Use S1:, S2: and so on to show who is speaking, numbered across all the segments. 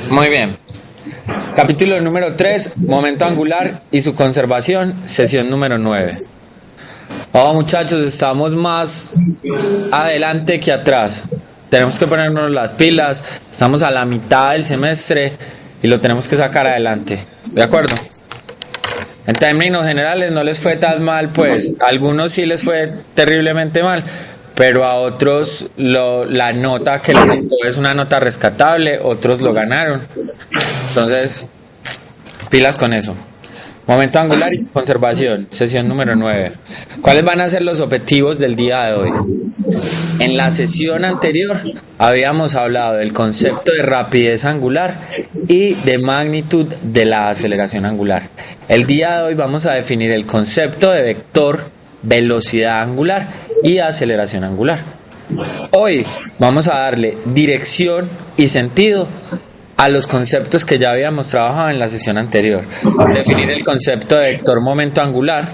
S1: Muy bien. Capítulo número 3, momento angular y su conservación, sesión número 9. Oh, muchachos, estamos más adelante que atrás. Tenemos que ponernos las pilas. Estamos a la mitad del semestre y lo tenemos que sacar adelante. ¿De acuerdo? En términos generales no les fue tan mal, pues a algunos sí les fue terriblemente mal, pero a otros la nota que les sacó es una nota rescatable, otros lo ganaron. Entonces, pilas con eso. Momento angular y conservación, sesión número 9. ¿Cuáles van a ser los objetivos del día de hoy? En la sesión anterior habíamos hablado del concepto de rapidez angular y de magnitud de la aceleración angular. El día de hoy vamos a definir el concepto de vector, velocidad angular y aceleración angular. Hoy vamos a darle dirección y sentido a los conceptos que ya habíamos trabajado en la sesión anterior. Definir el concepto de vector momento angular,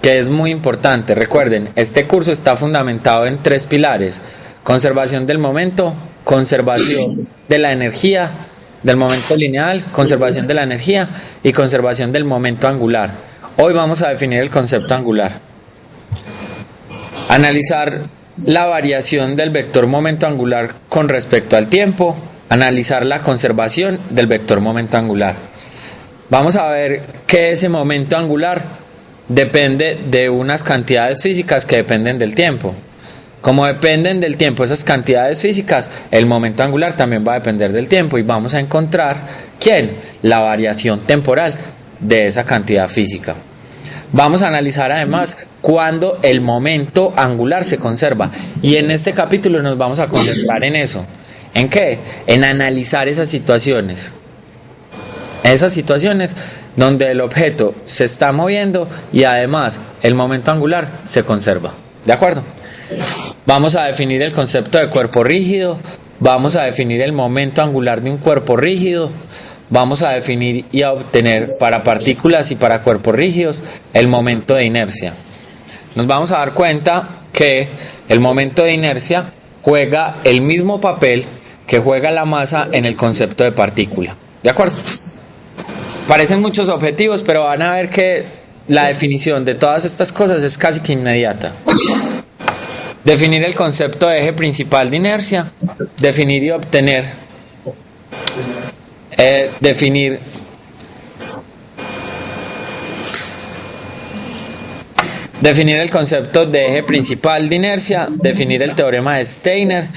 S1: que es muy importante. Recuerden, este curso está fundamentado en 3 pilares: conservación del momento, conservación de la energía, del momento lineal, conservación de la energía y conservación del momento angular. Hoy vamos a definir el concepto angular. Analizar la variación del vector momento angular con respecto al tiempo. Analizar la conservación del vector momento angular. Vamos a ver que ese momento angular depende de unas cantidades físicas que dependen del tiempo. Como dependen del tiempo esas cantidades físicas, el momento angular también va a depender del tiempo y vamos a encontrar ¿quién? La variación temporal de esa cantidad física. Vamos a analizar además cuándo el momento angular se conserva y en este capítulo nos vamos a concentrar en eso. ¿En qué? En analizar esas situaciones. Esas situaciones donde el objeto se está moviendo y además el momento angular se conserva. ¿De acuerdo? Vamos a definir el concepto de cuerpo rígido. Vamos a definir el momento angular de un cuerpo rígido. Vamos a definir y a obtener para partículas y para cuerpos rígidos el momento de inercia. Nos vamos a dar cuenta que el momento de inercia juega el mismo papel que juega la masa en el concepto de partícula. ¿De acuerdo? Parecen muchos objetivos, pero van a ver que la definición de todas estas cosas es casi que inmediata. Definir el concepto de eje principal de inercia, definir y obtener, definir el concepto de eje principal de inercia, definir el teorema de Steiner,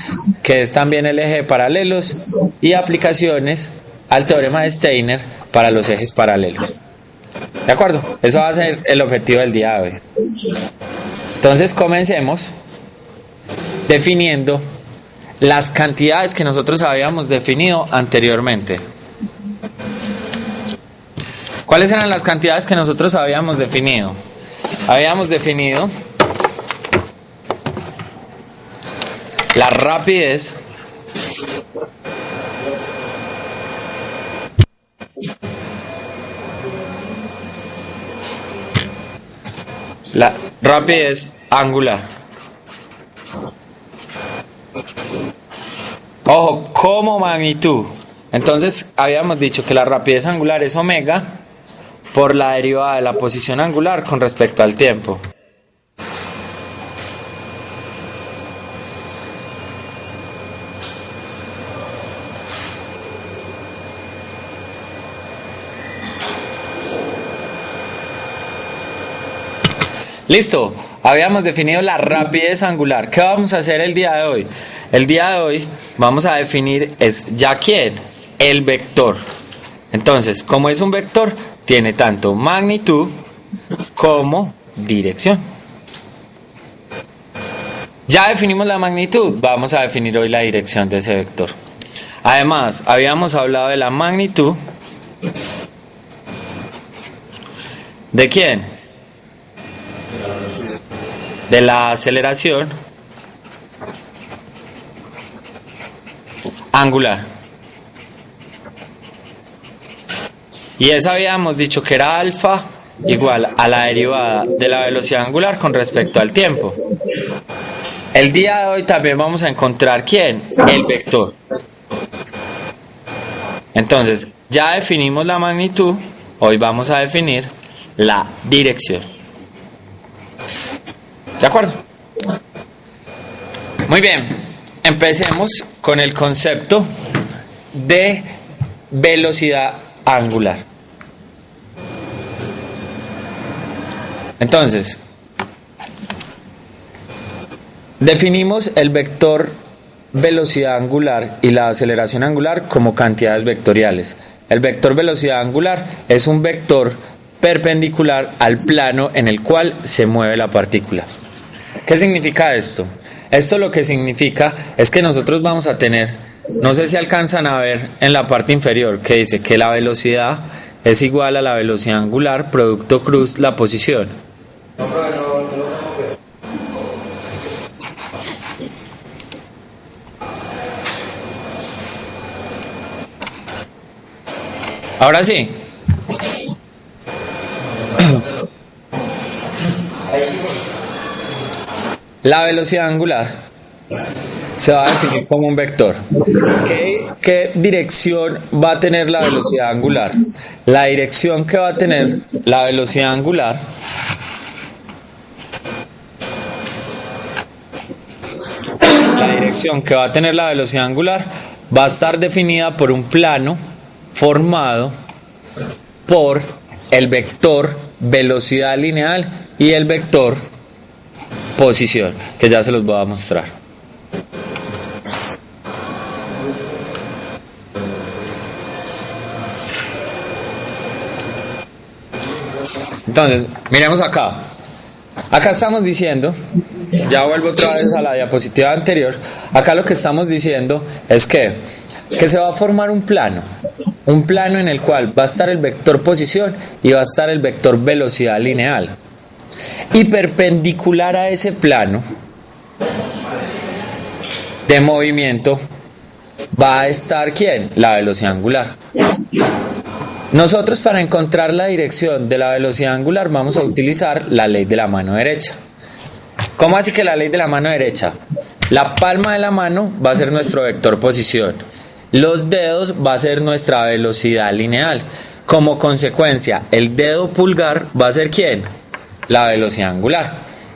S1: que es también el eje de paralelos, y aplicaciones al teorema de Steiner para los ejes paralelos. ¿De acuerdo? Eso va a ser el objetivo del día de hoy. Entonces comencemos definiendo las cantidades que nosotros habíamos definido anteriormente. ¿Cuáles eran las cantidades que nosotros habíamos definido? Habíamos definido la rapidez, angular. Ojo, como magnitud. Entonces habíamos dicho que la rapidez angular es omega por la derivada de la posición angular con respecto al tiempo. Listo, habíamos definido la rapidez angular. ¿Qué vamos a hacer el día de hoy? El día de hoy vamos a definir ¿ya quién? El vector. Entonces, como es un vector, tiene tanto magnitud como dirección. Ya definimos la magnitud, vamos a definir hoy la dirección de ese vector. Además, habíamos hablado de la magnitud. ¿De quién? De la aceleración angular. Y esa habíamos dicho que era alfa igual a la derivada de la velocidad angular con respecto al tiempo. El día de hoy también vamos a encontrar ¿quién? El vector. Entonces, ya definimos la magnitud, hoy vamos a definir la dirección. ¿De acuerdo? Muy bien, empecemos con el concepto de velocidad angular. Entonces, definimos el vector velocidad angular y la aceleración angular como cantidades vectoriales. El vector velocidad angular es un vector perpendicular al plano en el cual se mueve la partícula. ¿Qué significa esto? Esto lo que significa es que nosotros vamos a tener, no sé si alcanzan a ver en la parte inferior, que dice que la velocidad es igual a la velocidad angular, producto cruz, la posición. Ahora sí. La velocidad angular se va a definir como un vector. ¿Qué dirección va a tener la velocidad angular? La dirección que va a tener la velocidad angular va a estar definida por un plano formado por el vector velocidad lineal y el vector posición, que ya se los voy a mostrar. Entonces, miremos acá. Acá estamos diciendo, ya vuelvo otra vez a la diapositiva anterior, acá lo que estamos diciendo es que se va a formar un plano en el cual va a estar el vector posición y va a estar el vector velocidad lineal. Y perpendicular a ese plano de movimiento va a estar ¿quién? La velocidad angular. Nosotros, para encontrar la dirección de la velocidad angular, vamos a utilizar la ley de la mano derecha. ¿Cómo así que la ley de la mano derecha? La palma de la mano va a ser nuestro vector posición. Los dedos va a ser nuestra velocidad lineal. Como consecuencia, el dedo pulgar va a ser ¿quién? La velocidad angular.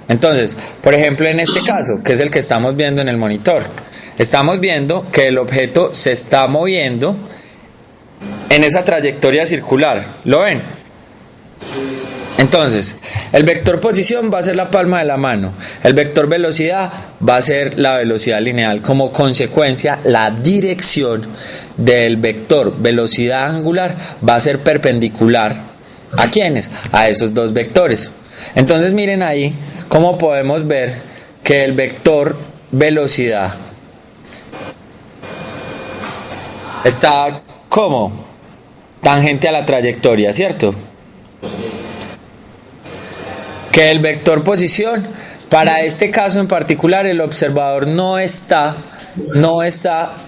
S1: Entonces, por ejemplo, en este caso, que es el que estamos viendo en el monitor, estamos viendo que el objeto se está moviendo en esa trayectoria circular. ¿Lo ven? Entonces, el vector posición va a ser la palma de la mano. El vector velocidad va a ser la velocidad lineal. Como consecuencia, la dirección del vector velocidad angular va a ser perpendicular. ¿A quiénes? A esos dos vectores. Entonces, miren ahí cómo podemos ver que el vector velocidad está como tangente a la trayectoria, ¿cierto? Que el vector posición, para este caso en particular, el observador no está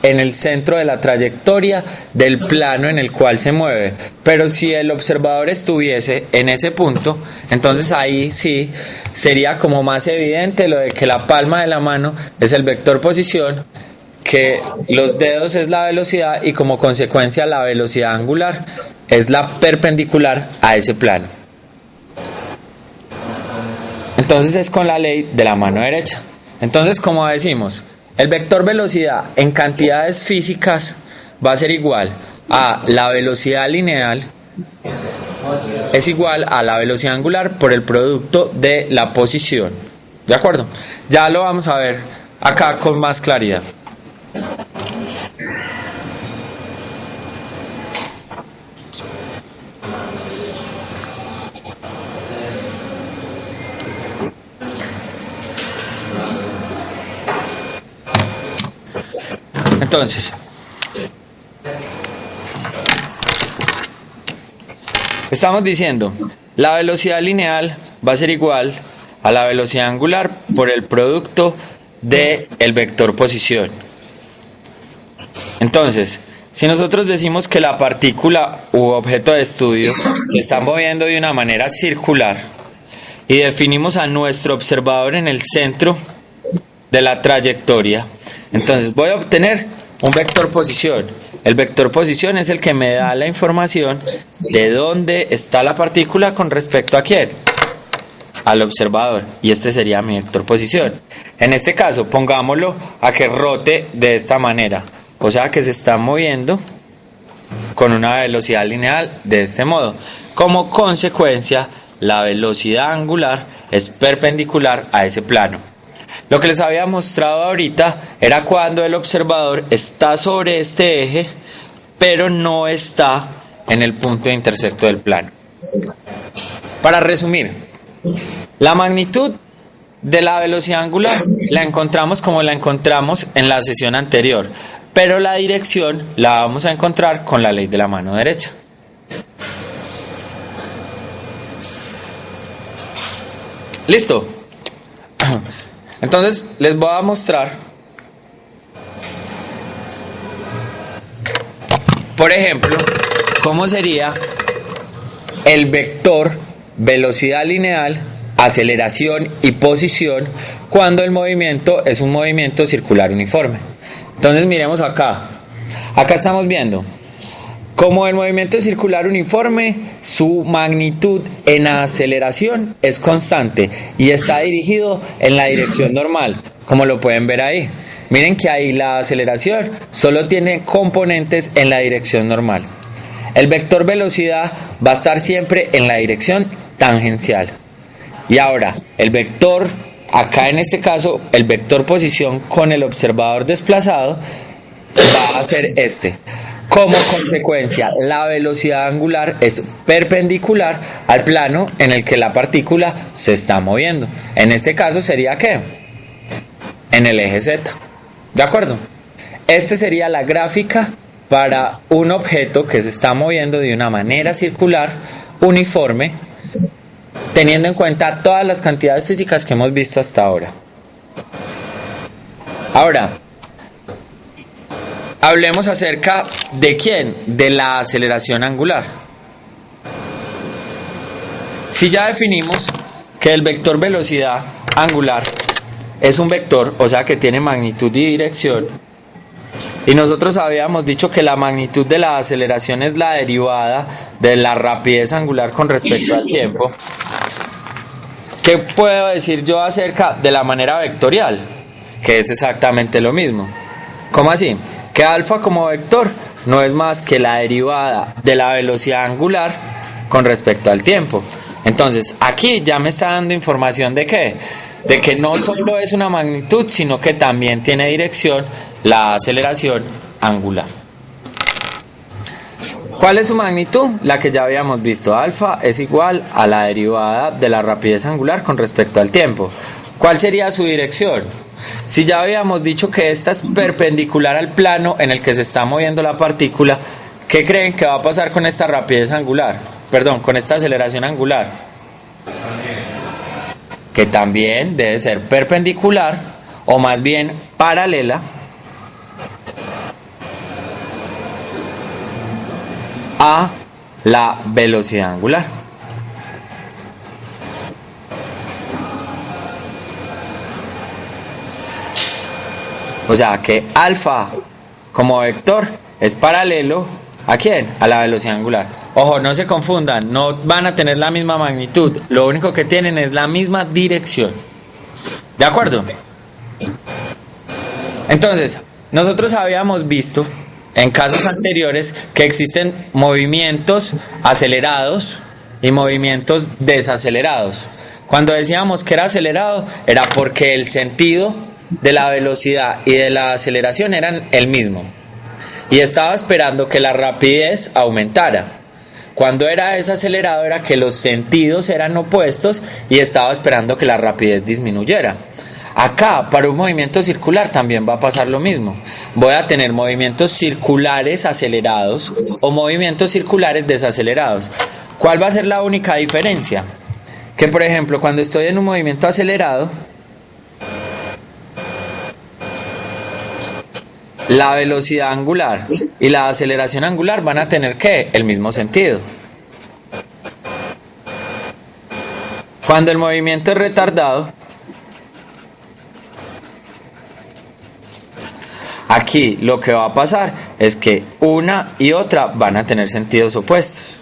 S1: en el centro de la trayectoria del plano en el cual se mueve. Pero si el observador estuviese en ese punto, entonces ahí sí sería como más evidente lo de que la palma de la mano es el vector posición, que los dedos es la velocidad y como consecuencia la velocidad angular es la perpendicular a ese plano. Entonces es con la ley de la mano derecha. Entonces, como decimos, el vector velocidad en cantidades físicas va a ser igual a la velocidad lineal es igual a la velocidad angular por el producto de la posición. ¿De acuerdo? Ya lo vamos a ver acá con más claridad. Entonces, estamos diciendo, la velocidad lineal va a ser igual a la velocidad angular por el producto del vector posición. Entonces, si nosotros decimos que la partícula u objeto de estudio se está moviendo de una manera circular y definimos a nuestro observador en el centro de la trayectoria. Entonces voy a obtener un vector posición. El vector posición es el que me da la información de dónde está la partícula con respecto a quién, al observador, y este sería mi vector posición. En este caso pongámoslo a que rote de esta manera, o sea que se está moviendo con una velocidad lineal de este modo. Como consecuencia, la velocidad angular es perpendicular a ese plano. Lo que les había mostrado ahorita era cuando el observador está sobre este eje, pero no está en el punto de intersecto del plano. Para resumir, la magnitud de la velocidad angular la encontramos como la encontramos en la sesión anterior, pero la dirección la vamos a encontrar con la ley de la mano derecha. ¿Listo? Entonces les voy a mostrar, por ejemplo, cómo sería el vector velocidad lineal, aceleración y posición cuando el movimiento es un movimiento circular uniforme. Entonces miremos acá. Acá estamos viendo como el movimiento es circular uniforme, su magnitud en aceleración es constante y está dirigido en la dirección normal, como lo pueden ver ahí. Miren que ahí la aceleración solo tiene componentes en la dirección normal. El vector velocidad va a estar siempre en la dirección tangencial. Y ahora, el vector, acá en este caso, el vector posición con el observador desplazado va a ser este. Como consecuencia, la velocidad angular es perpendicular al plano en el que la partícula se está moviendo. En este caso sería ¿qué? En el eje Z. ¿De acuerdo? Esta sería la gráfica para un objeto que se está moviendo de una manera circular uniforme, teniendo en cuenta todas las cantidades físicas que hemos visto hasta ahora. Ahora, hablemos acerca de quién, de la aceleración angular. Si ya definimos que el vector velocidad angular es un vector, o sea que tiene magnitud y dirección, y nosotros habíamos dicho que la magnitud de la aceleración es la derivada de la rapidez angular con respecto al tiempo, ¿qué puedo decir yo acerca de la manera vectorial? Que es exactamente lo mismo. ¿Cómo así? Que alfa como vector no es más que la derivada de la velocidad angular con respecto al tiempo. Entonces, aquí ya me está dando información de ¿qué? De que no solo es una magnitud, sino que también tiene dirección la aceleración angular. ¿Cuál es su magnitud? La que ya habíamos visto. Alfa es igual a la derivada de la rapidez angular con respecto al tiempo. ¿Cuál sería su dirección? Si ya habíamos dicho que esta es perpendicular al plano en el que se está moviendo la partícula, ¿qué creen que va a pasar con esta rapidez angular? Perdón, con esta aceleración angular. Que también debe ser perpendicular, o más bien paralela, a la velocidad angular. O sea que alfa como vector es paralelo ¿a quién? A la velocidad angular. Ojo, no se confundan, no van a tener la misma magnitud, lo único que tienen es la misma dirección. ¿De acuerdo? Entonces, nosotros habíamos visto en casos anteriores que existen movimientos acelerados y movimientos desacelerados. Cuando decíamos que era acelerado, era porque el sentido de la velocidad y de la aceleración eran el mismo. Y estaba esperando que la rapidez aumentara. Cuando era desacelerado era que los sentidos eran opuestos y estaba esperando que la rapidez disminuyera. Acá, para un movimiento circular también va a pasar lo mismo. Voy a tener movimientos circulares acelerados o movimientos circulares desacelerados. ¿Cuál va a ser la única diferencia? Que, por ejemplo, cuando estoy en un movimiento acelerado, la velocidad angular y la aceleración angular van a tener ¿qué? El mismo sentido. Cuando el movimiento es retardado, Aquí lo que va a pasar es que una y otra van a tener sentidos opuestos.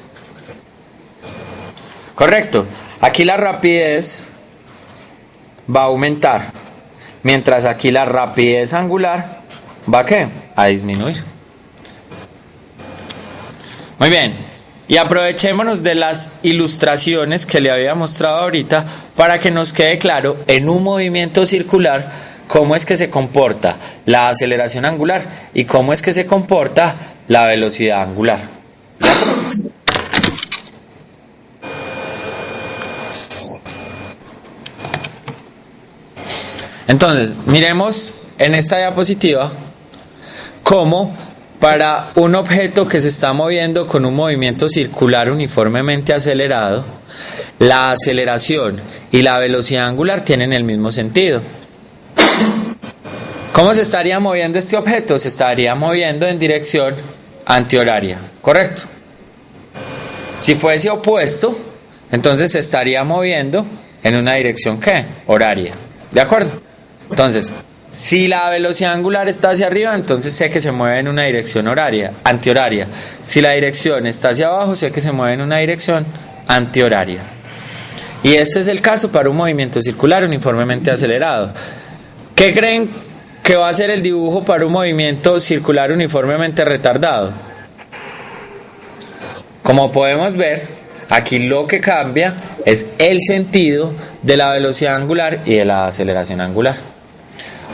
S1: Correcto. Aquí la rapidez va a aumentar, mientras aquí la rapidez angular va a ¿qué? A disminuir. Muy bien. Y aprovechémonos de las ilustraciones que le había mostrado ahorita para que nos quede claro en un movimiento circular cómo es que se comporta la aceleración angular y cómo es que se comporta la velocidad angular. Entonces, miremos en esta diapositiva cómo para un objeto que se está moviendo con un movimiento circular uniformemente acelerado, la aceleración y la velocidad angular tienen el mismo sentido. ¿Cómo se estaría moviendo este objeto? Se estaría moviendo en dirección antihoraria, ¿correcto? Si fuese opuesto, entonces se estaría moviendo en una dirección ¿qué? Horaria, ¿de acuerdo? Entonces, si la velocidad angular está hacia arriba, entonces sé que se mueve en una dirección horaria, antihoraria. Si la dirección está hacia abajo, sé que se mueve en una dirección antihoraria. Y este es el caso para un movimiento circular uniformemente acelerado. ¿Qué creen que va a ser el dibujo para un movimiento circular uniformemente retardado? Como podemos ver, aquí lo que cambia es el sentido de la velocidad angular y de la aceleración angular.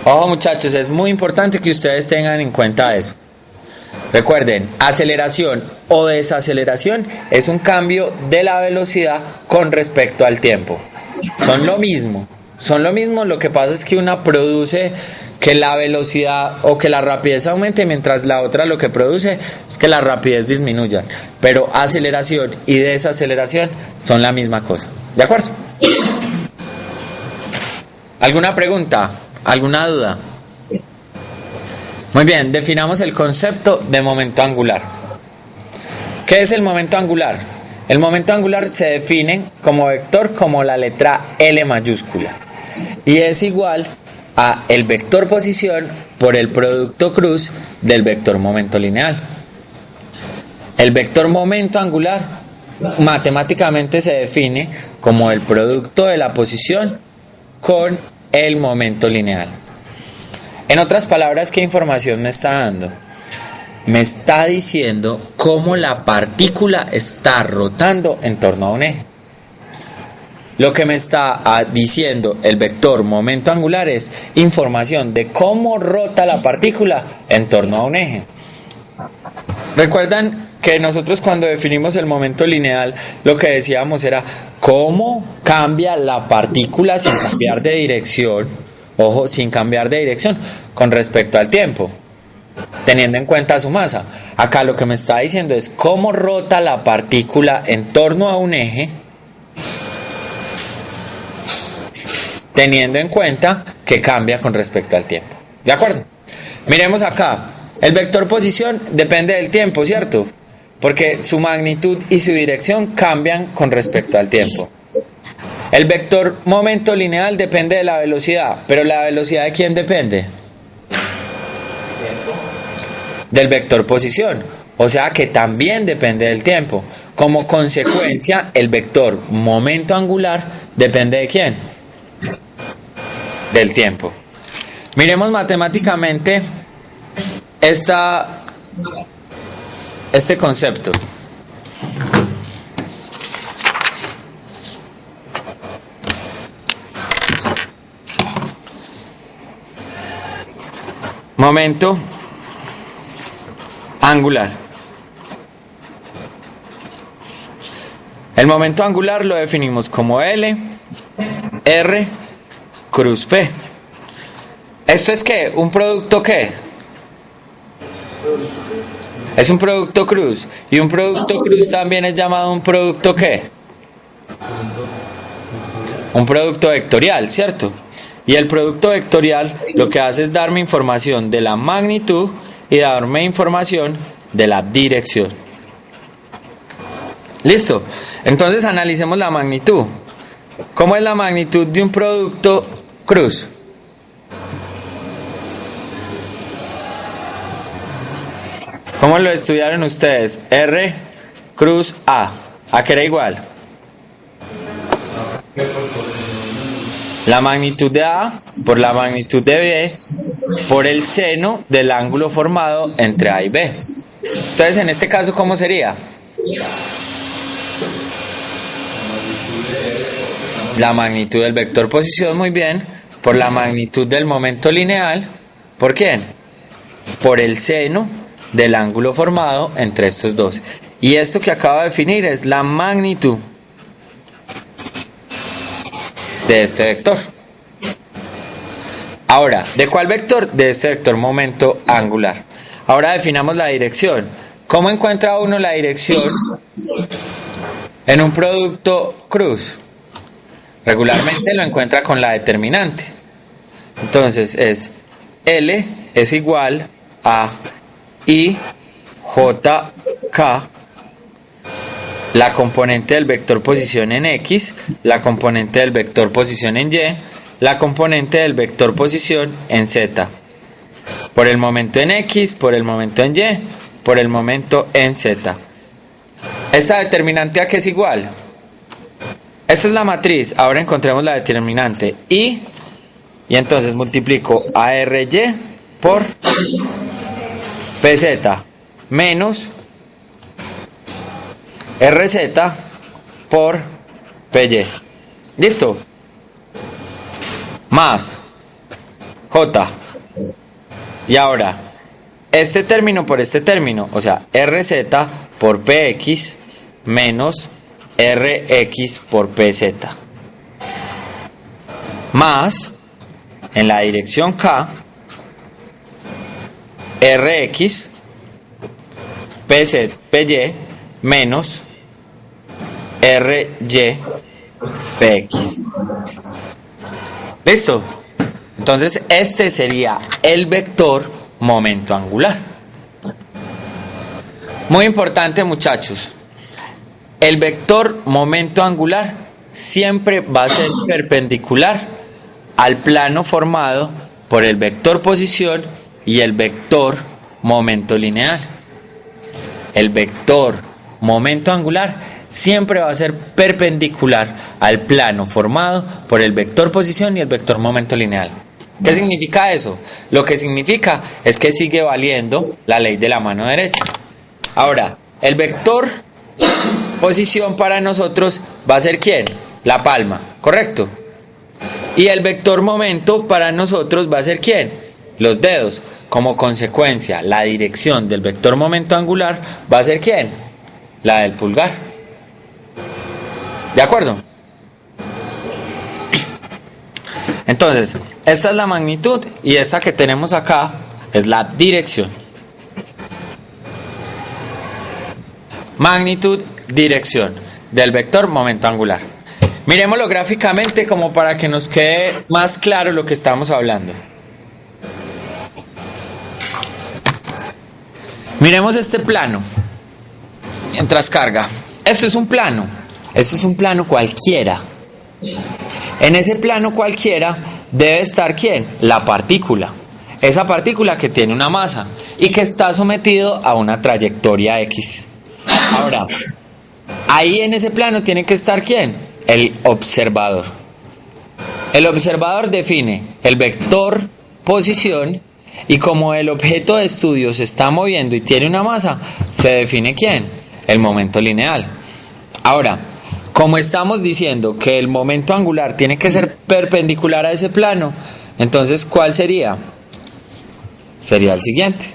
S1: Ojo muchachos, es muy importante que ustedes tengan en cuenta eso. Recuerden, aceleración o desaceleración es un cambio de la velocidad con respecto al tiempo. Son lo mismo, lo que pasa es que una produce que la velocidad o que la rapidez aumente, mientras la otra lo que produce es que la rapidez disminuya. Pero aceleración y desaceleración son la misma cosa. ¿De acuerdo? ¿Alguna pregunta? ¿Alguna duda? Muy bien, definamos el concepto de momento angular. ¿Qué es el momento angular? El momento angular se define como vector como la letra L mayúscula y es igual a el vector posición por el producto cruz del vector momento lineal. El vector momento angular matemáticamente se define como el producto de la posición con el momento lineal. En otras palabras, ¿qué información me está dando? Me está diciendo cómo la partícula está rotando en torno a un eje. Lo que me está diciendo el vector momento angular es información de cómo rota la partícula en torno a un eje. ¿Recuerdan que nosotros cuando definimos el momento lineal lo que decíamos era cómo cambia la partícula sin cambiar de dirección? Ojo, sin cambiar de dirección con respecto al tiempo, teniendo en cuenta su masa. Acá lo que me está diciendo es cómo rota la partícula en torno a un eje, teniendo en cuenta que cambia con respecto al tiempo. ¿De acuerdo? Miremos acá. El vector posición depende del tiempo, ¿cierto? Porque su magnitud y su dirección cambian con respecto al tiempo. El vector momento lineal depende de la velocidad, pero ¿la velocidad de quién depende? Del vector posición, o sea que también depende del tiempo. Como consecuencia, el vector momento angular depende ¿de quién? Del tiempo. Miremos matemáticamente este concepto. Momento angular. El momento angular lo definimos como L, R, cruz P. ¿Esto es qué? ¿Un producto qué? Es un producto cruz. Y un producto cruz también es llamado un producto ¿qué? Un producto vectorial, ¿cierto? Y el producto vectorial lo que hace es darme información de la magnitud y darme información de la dirección. ¿Listo? Entonces analicemos la magnitud. ¿Cómo es la magnitud de un producto cruz? ¿Cómo lo estudiaron ustedes? R cruz A. ¿A qué era igual? La magnitud de A por la magnitud de B por el seno del ángulo formado entre A y B. Entonces, en este caso, ¿cómo sería? La magnitud del vector posición, muy bien, por la magnitud del momento lineal. ¿Por quién? Por el seno del ángulo formado entre estos dos. Y esto que acabo de definir es la magnitud de este vector. Ahora, ¿de cuál vector? De este vector momento angular. Ahora definamos la dirección. ¿Cómo encuentra uno la dirección en un producto cruz? Regularmente lo encuentra con la determinante. Entonces es L es igual a IJK, la componente del vector posición en X, la componente del vector posición en Y, la componente del vector posición en Z. Por el momento en X, por el momento en Y, por el momento en Z. ¿Esta determinante a qué es igual? Esta es la matriz. Ahora encontremos la determinante. Y entonces multiplico ARY por PZ menos RZ por PY. ¿Listo? Más J. Y ahora, este término por este término, o sea, RZ por PX menos RX por PZ. Más, en la dirección K, RX PY menos RY PX. ¿Listo? Entonces este sería el vector momento angular. Muy importante, muchachos. El vector momento angular siempre va a ser perpendicular al plano formado por el vector posición y el vector momento lineal. El vector momento angular siempre va a ser perpendicular al plano formado por el vector posición y el vector momento lineal. ¿Qué significa eso? Lo que significa es que sigue valiendo la ley de la mano derecha. Ahora, el vector posición para nosotros va a ser ¿quién? La palma, ¿correcto? Y el vector momento para nosotros va a ser ¿quién? Los dedos. Como consecuencia, la dirección del vector momento angular va a ser ¿quién? La del pulgar. ¿De acuerdo? Entonces, esta es la magnitud y esta que tenemos acá es la dirección. Magnitud, dirección del vector momento angular. Miremoslo gráficamente como para que nos quede más claro lo que estamos hablando. Miremos este plano mientras carga. Esto es un plano cualquiera. En ese plano cualquiera debe estar ¿quién? La partícula. Esa partícula que tiene una masa y que está sometido a una trayectoria X. Ahora, ahí en ese plano tiene que estar ¿quién? El observador. El observador define el vector posición y como el objeto de estudio se está moviendo y tiene una masa, se define ¿quién? El momento lineal. Ahora, como estamos diciendo que el momento angular tiene que ser perpendicular a ese plano, entonces ¿cuál sería? Sería el siguiente.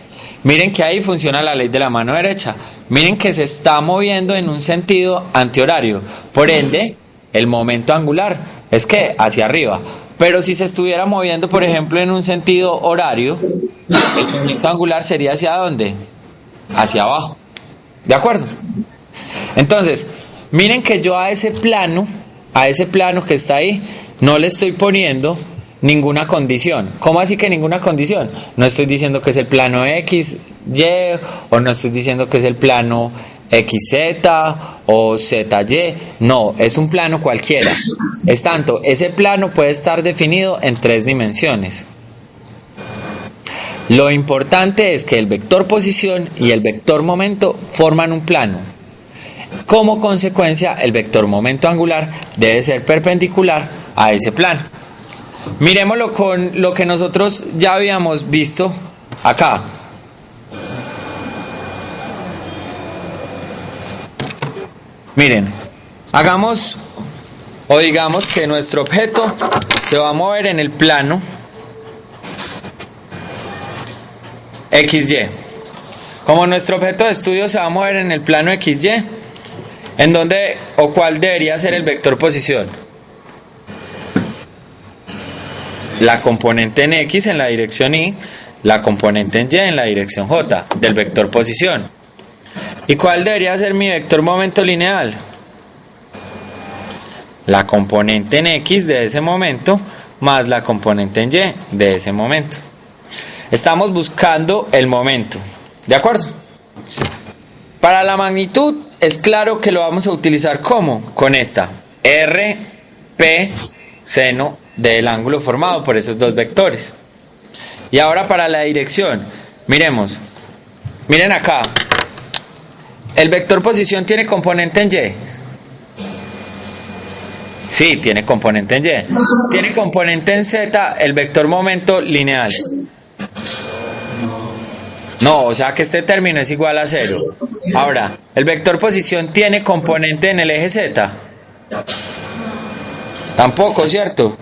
S1: Miren que ahí funciona la ley de la mano derecha. Miren que se está moviendo en un sentido antihorario. Por ende, el momento angular es que hacia arriba. Pero si se estuviera moviendo, por ejemplo, en un sentido horario, el momento angular sería ¿hacia dónde? Hacia abajo. ¿De acuerdo? Entonces, miren que yo a ese plano que está ahí, no le estoy poniendo ninguna condición. ¿Cómo así que ninguna condición? No estoy diciendo que es el plano X, Y, o no estoy diciendo que es el plano XZ o ZY. No, es un plano cualquiera. Es tanto, ese plano puede estar definido en 3 dimensiones. Lo importante es que el vector posición y el vector momento forman un plano. Como consecuencia, el vector momento angular debe ser perpendicular a ese plano. Miremoslo con lo que nosotros ya habíamos visto acá. Miren, hagamos o digamos que nuestro objeto se va a mover en el plano XY. Como nuestro objeto de estudio se va a mover en el plano XY, ¿en dónde o cuál debería ser el vector posición? La componente en X en la dirección Y, la componente en Y en la dirección J del vector posición. ¿Y cuál debería ser mi vector momento lineal? La componente en X de ese momento más la componente en Y de ese momento. Estamos buscando el momento, ¿de acuerdo? Para la magnitud es claro que lo vamos a utilizar como con esta R, P, seno del ángulo formado por esos dos vectores. Y ahora para la dirección, miremos, miren acá, ¿el vector posición tiene componente en Y? Sí, tiene componente en Y. ¿Tiene componente en Z el vector momento lineal? No, o sea que este término es igual a 0. Ahora, ¿el vector posición tiene componente en el eje Z? Tampoco, ¿cierto?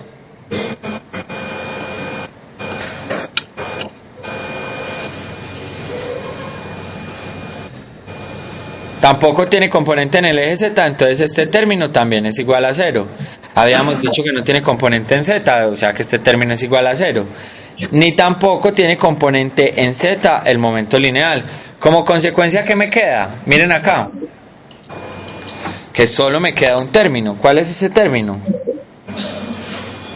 S1: Tampoco tiene componente en el eje Z, entonces este término también es igual a 0. Habíamos dicho que no tiene componente en Z, o sea que este término es igual a 0. Ni tampoco tiene componente en Z el momento lineal. Como consecuencia, ¿qué me queda? Miren acá, que solo me queda un término. ¿Cuál es ese término?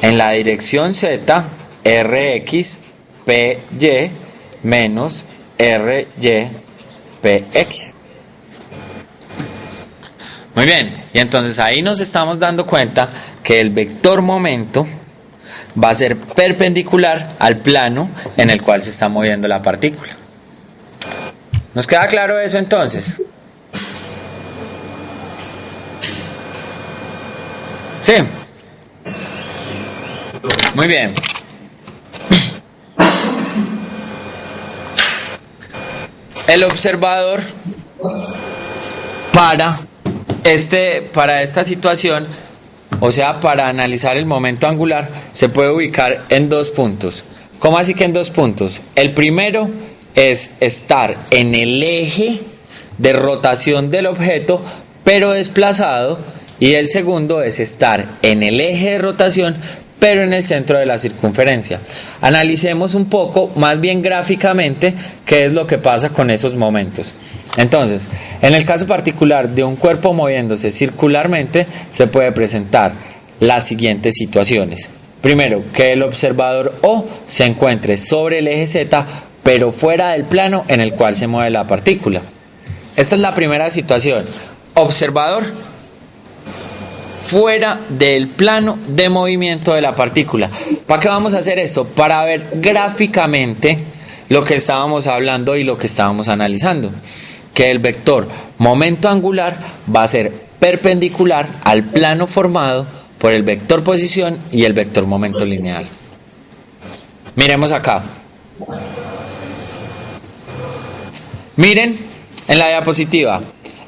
S1: En la dirección Z, Rx, Py menos Ry, Px. Muy bien, y entonces ahí nos estamos dando cuenta que el vector momento va a ser perpendicular al plano en el cual se está moviendo la partícula. ¿Nos queda claro eso entonces? Sí. Muy bien. El observador para esta situación, o sea, para analizar el momento angular, se puede ubicar en dos puntos. ¿Cómo así que en dos puntos? El primero es estar en el eje de rotación del objeto, pero desplazado, y el segundo es estar en el eje de rotación, pero en el centro de la circunferencia. Analicemos un poco, más bien gráficamente, qué es lo que pasa con esos momentos. Entonces, en el caso particular de un cuerpo moviéndose circularmente, se puede presentar las siguientes situaciones. Primero, que el observador O se encuentre sobre el eje Z, pero fuera del plano en el cual se mueve la partícula. Esta es la primera situación. Observador fuera del plano de movimiento de la partícula. ¿Para qué vamos a hacer esto? Para ver gráficamente lo que estábamos hablando y lo que estábamos analizando. Que el vector momento angular va a ser perpendicular al plano formado por el vector posición y el vector momento lineal. Miremos acá. Miren en la diapositiva.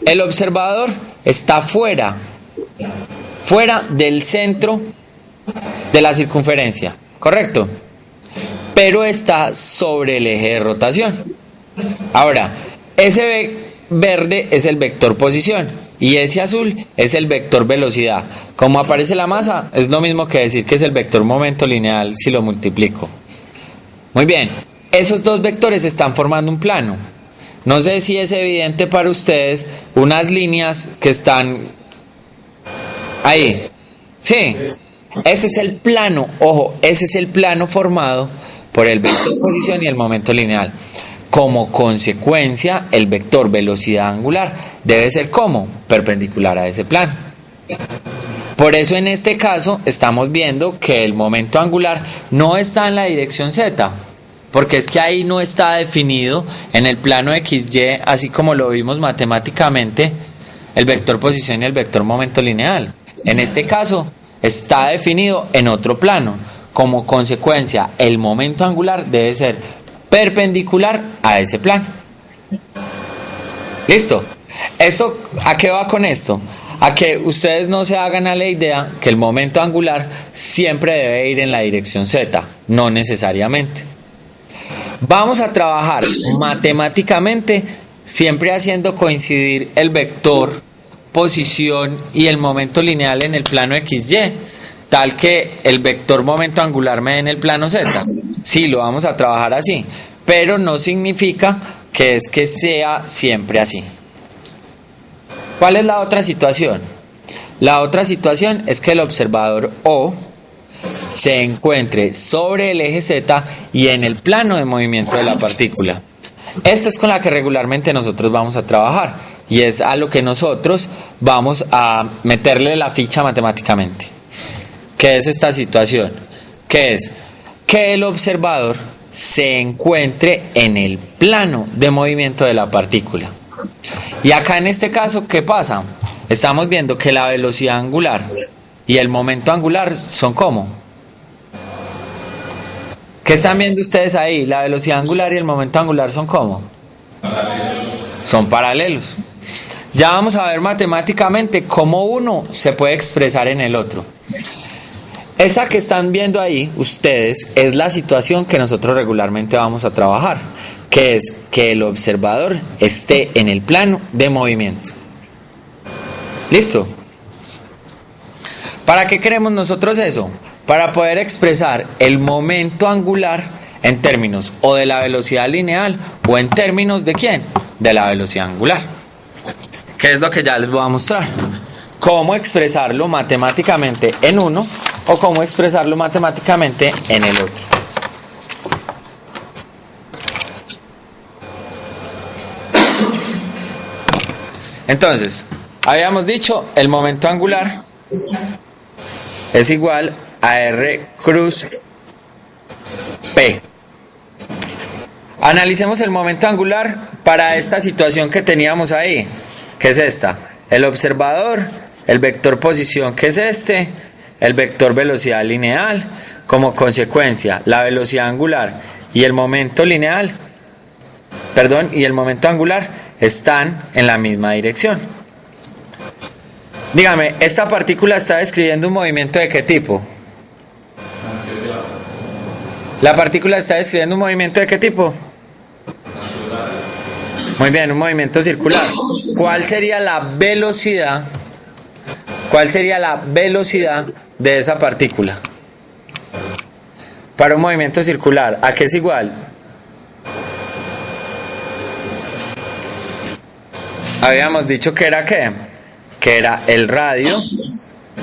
S1: El observador está fuera del centro de la circunferencia, ¿correcto? Pero está sobre el eje de rotación. Ahora, ese verde es el vector posición y ese azul es el vector velocidad. Como aparece la masa, es lo mismo que decir que es el vector momento lineal si lo multiplico. Muy bien, esos dos vectores están formando un plano. No sé si es evidente para ustedes unas líneas que están ahí. Sí, ese es el plano, ojo, ese es el plano formado por el vector posición y el momento lineal. Como consecuencia, el vector velocidad angular debe ser ¿cómo? Perpendicular a ese plano. Por eso en este caso estamos viendo que el momento angular no está en la dirección Z, porque es que ahí no está definido en el plano XY, así como lo vimos matemáticamente, el vector posición y el vector momento lineal. En este caso está definido en otro plano. Como consecuencia, el momento angular debe ser perpendicular a ese plano. ¿Listo? ¿Esto a qué va con esto? A que ustedes no se hagan a la idea que el momento angular siempre debe ir en la dirección Z, no necesariamente. Vamos a trabajar matemáticamente siempre haciendo coincidir el vector, posición y el momento lineal en el plano XY, tal que el vector momento angular me dé en el plano Z. Sí, lo vamos a trabajar así, pero no significa que sea siempre así. ¿Cuál es la otra situación? La otra situación es que el observador O se encuentre sobre el eje Z y en el plano de movimiento de la partícula. Esta es con la que regularmente nosotros vamos a trabajar y es a lo que nosotros vamos a meterle la ficha matemáticamente. ¿Qué es esta situación? ¿Qué es? Que el observador se encuentre en el plano de movimiento de la partícula. Y acá en este caso, ¿qué pasa? Estamos viendo que la velocidad angular y el momento angular son ¿cómo? ¿Qué están viendo ustedes ahí? La velocidad angular y el momento angular son ¿cómo? Son paralelos. Ya vamos a ver matemáticamente cómo uno se puede expresar en el otro. Esa que están viendo ahí ustedes es la situación que nosotros regularmente vamos a trabajar, que es que el observador esté en el plano de movimiento. ¿Listo? ¿Para qué queremos nosotros eso? Para poder expresar el momento angular en términos o de la velocidad lineal o en términos de ¿quién? De la velocidad angular. ¿Qué es lo que ya les voy a mostrar? Cómo expresarlo matemáticamente en uno o cómo expresarlo matemáticamente en el otro. Entonces, habíamos dicho el momento angular es igual a R cruz P. Analicemos el momento angular para esta situación que teníamos ahí, que es esta. El observador, el vector posición, que es este, el vector velocidad lineal, como consecuencia, la velocidad angular y el momento lineal, y el momento angular están en la misma dirección. Dígame, ¿esta partícula está describiendo un movimiento de qué tipo? ¿La partícula está describiendo un movimiento de qué tipo? Muy bien, un movimiento circular. ¿Cuál sería la velocidad? ¿Cuál sería la velocidad de esa partícula? Para un movimiento circular, ¿a qué es igual? Habíamos dicho que era ¿qué? Que era el radio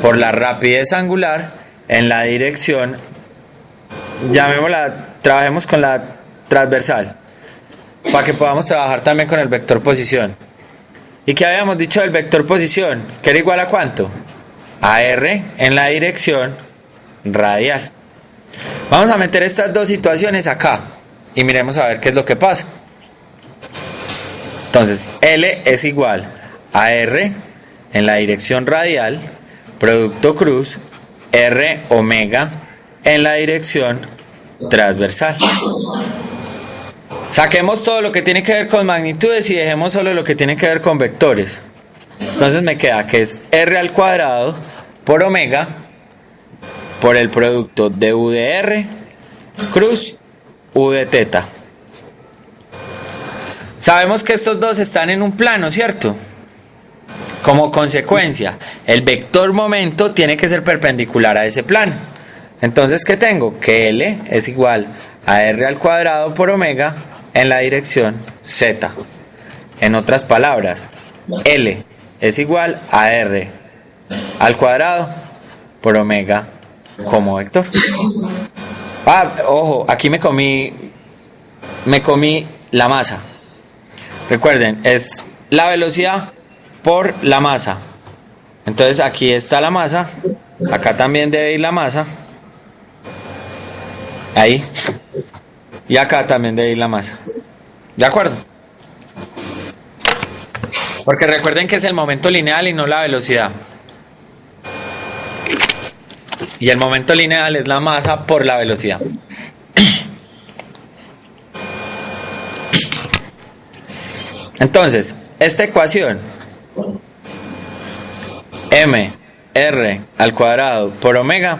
S1: por la rapidez angular en la dirección, llamémosla, trabajemos con la transversal, para que podamos trabajar también con el vector posición. ¿Y qué habíamos dicho del vector posición? ¿Que era igual a cuánto? A R en la dirección radial. Vamos a meter estas dos situaciones acá y miremos a ver qué es lo que pasa. Entonces, L es igual a R en la dirección radial, producto cruz, R omega en la dirección transversal. Saquemos todo lo que tiene que ver con magnitudes y dejemos solo lo que tiene que ver con vectores. Entonces me queda que es R al cuadrado por omega por el producto de U de R cruz U de teta. Sabemos que estos dos están en un plano, ¿cierto? Como consecuencia, el vector momento tiene que ser perpendicular a ese plano. Entonces, ¿qué tengo? Que L es igual a R al cuadrado por omega en la dirección Z. En otras palabras, L es igual a R al cuadrado por omega como vector. Ojo, aquí me comí la masa. Recuerden, es la velocidad por la masa. Entonces aquí está la masa, acá también debe ir la masa, ahí, y acá también debe ir la masa. ¿De acuerdo? Porque recuerden que es el momento lineal y no la velocidad. Y el momento lineal es la masa por la velocidad. Entonces, esta ecuación mr al cuadrado por omega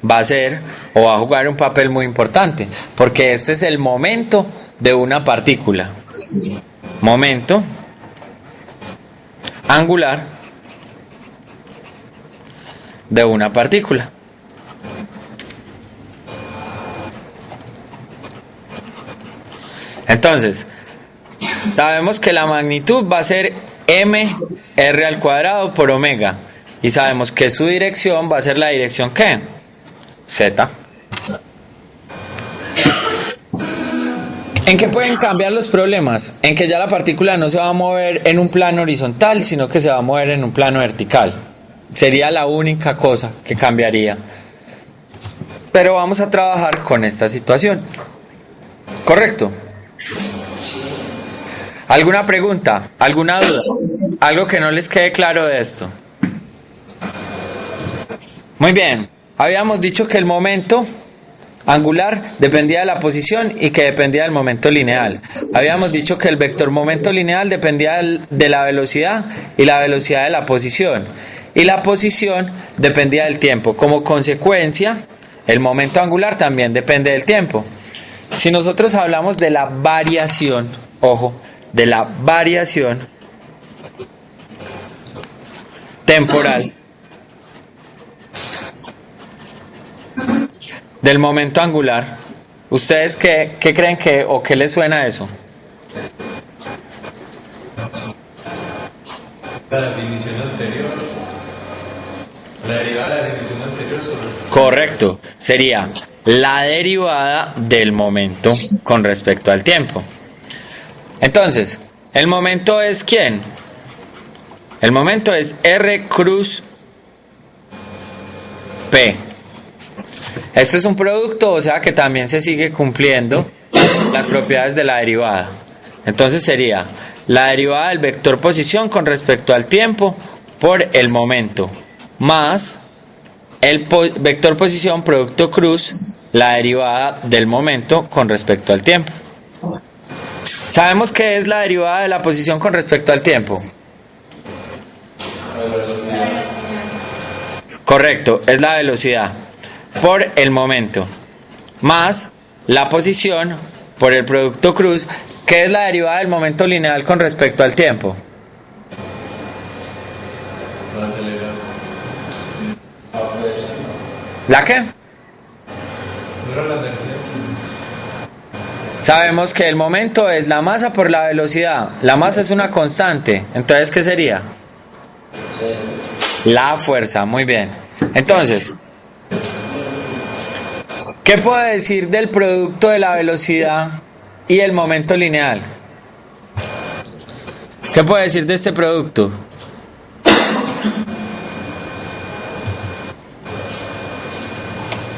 S1: va a ser o va a jugar un papel muy importante, porque este es el momento de una partícula. Momento angular de una partícula. Entonces, sabemos que la magnitud va a ser mr al cuadrado por omega. Y sabemos que su dirección va a ser la dirección ¿qué? Z. ¿En qué pueden cambiar los problemas? En que ya la partícula no se va a mover en un plano horizontal, sino que se va a mover en un plano vertical. Sería la única cosa que cambiaría. Pero vamos a trabajar con esta situación. ¿Correcto? ¿Alguna pregunta? ¿Alguna duda? ¿Algo que no les quede claro de esto? Muy bien. Habíamos dicho que el momento angular dependía de la posición y que dependía del momento lineal. Habíamos dicho que el vector momento lineal dependía de la velocidad y la velocidad de la posición. Y la posición dependía del tiempo. Como consecuencia, el momento angular también depende del tiempo. Si nosotros hablamos de la variación, ojo, de la variación temporal del momento angular, ¿ustedes qué creen que o qué les suena eso?
S2: La definición anterior. La derivada de la definición anterior sobre...
S1: Correcto, sería la derivada del momento con respecto al tiempo. Entonces, ¿el momento es quién? El momento es R cruz P. Esto es un producto, o sea que también se sigue cumpliendo las propiedades de la derivada. Entonces sería la derivada del vector posición con respecto al tiempo por el momento, más el vector posición producto cruz, la derivada del momento con respecto al tiempo. ¿Sabemos qué es la derivada de la posición con respecto al tiempo? Correcto, es la velocidad por el momento, más la posición por el producto cruz, que es la derivada del momento lineal con respecto al tiempo.
S2: La aceleración.
S1: ¿La qué?
S2: No era la energía,
S1: Sabemos que el momento es la masa por la velocidad. La masa es una constante. Entonces, ¿qué sería? La fuerza. Muy bien. Entonces, ¿qué puedo decir del producto de la velocidad y el momento lineal? ¿Qué puedo decir de este producto?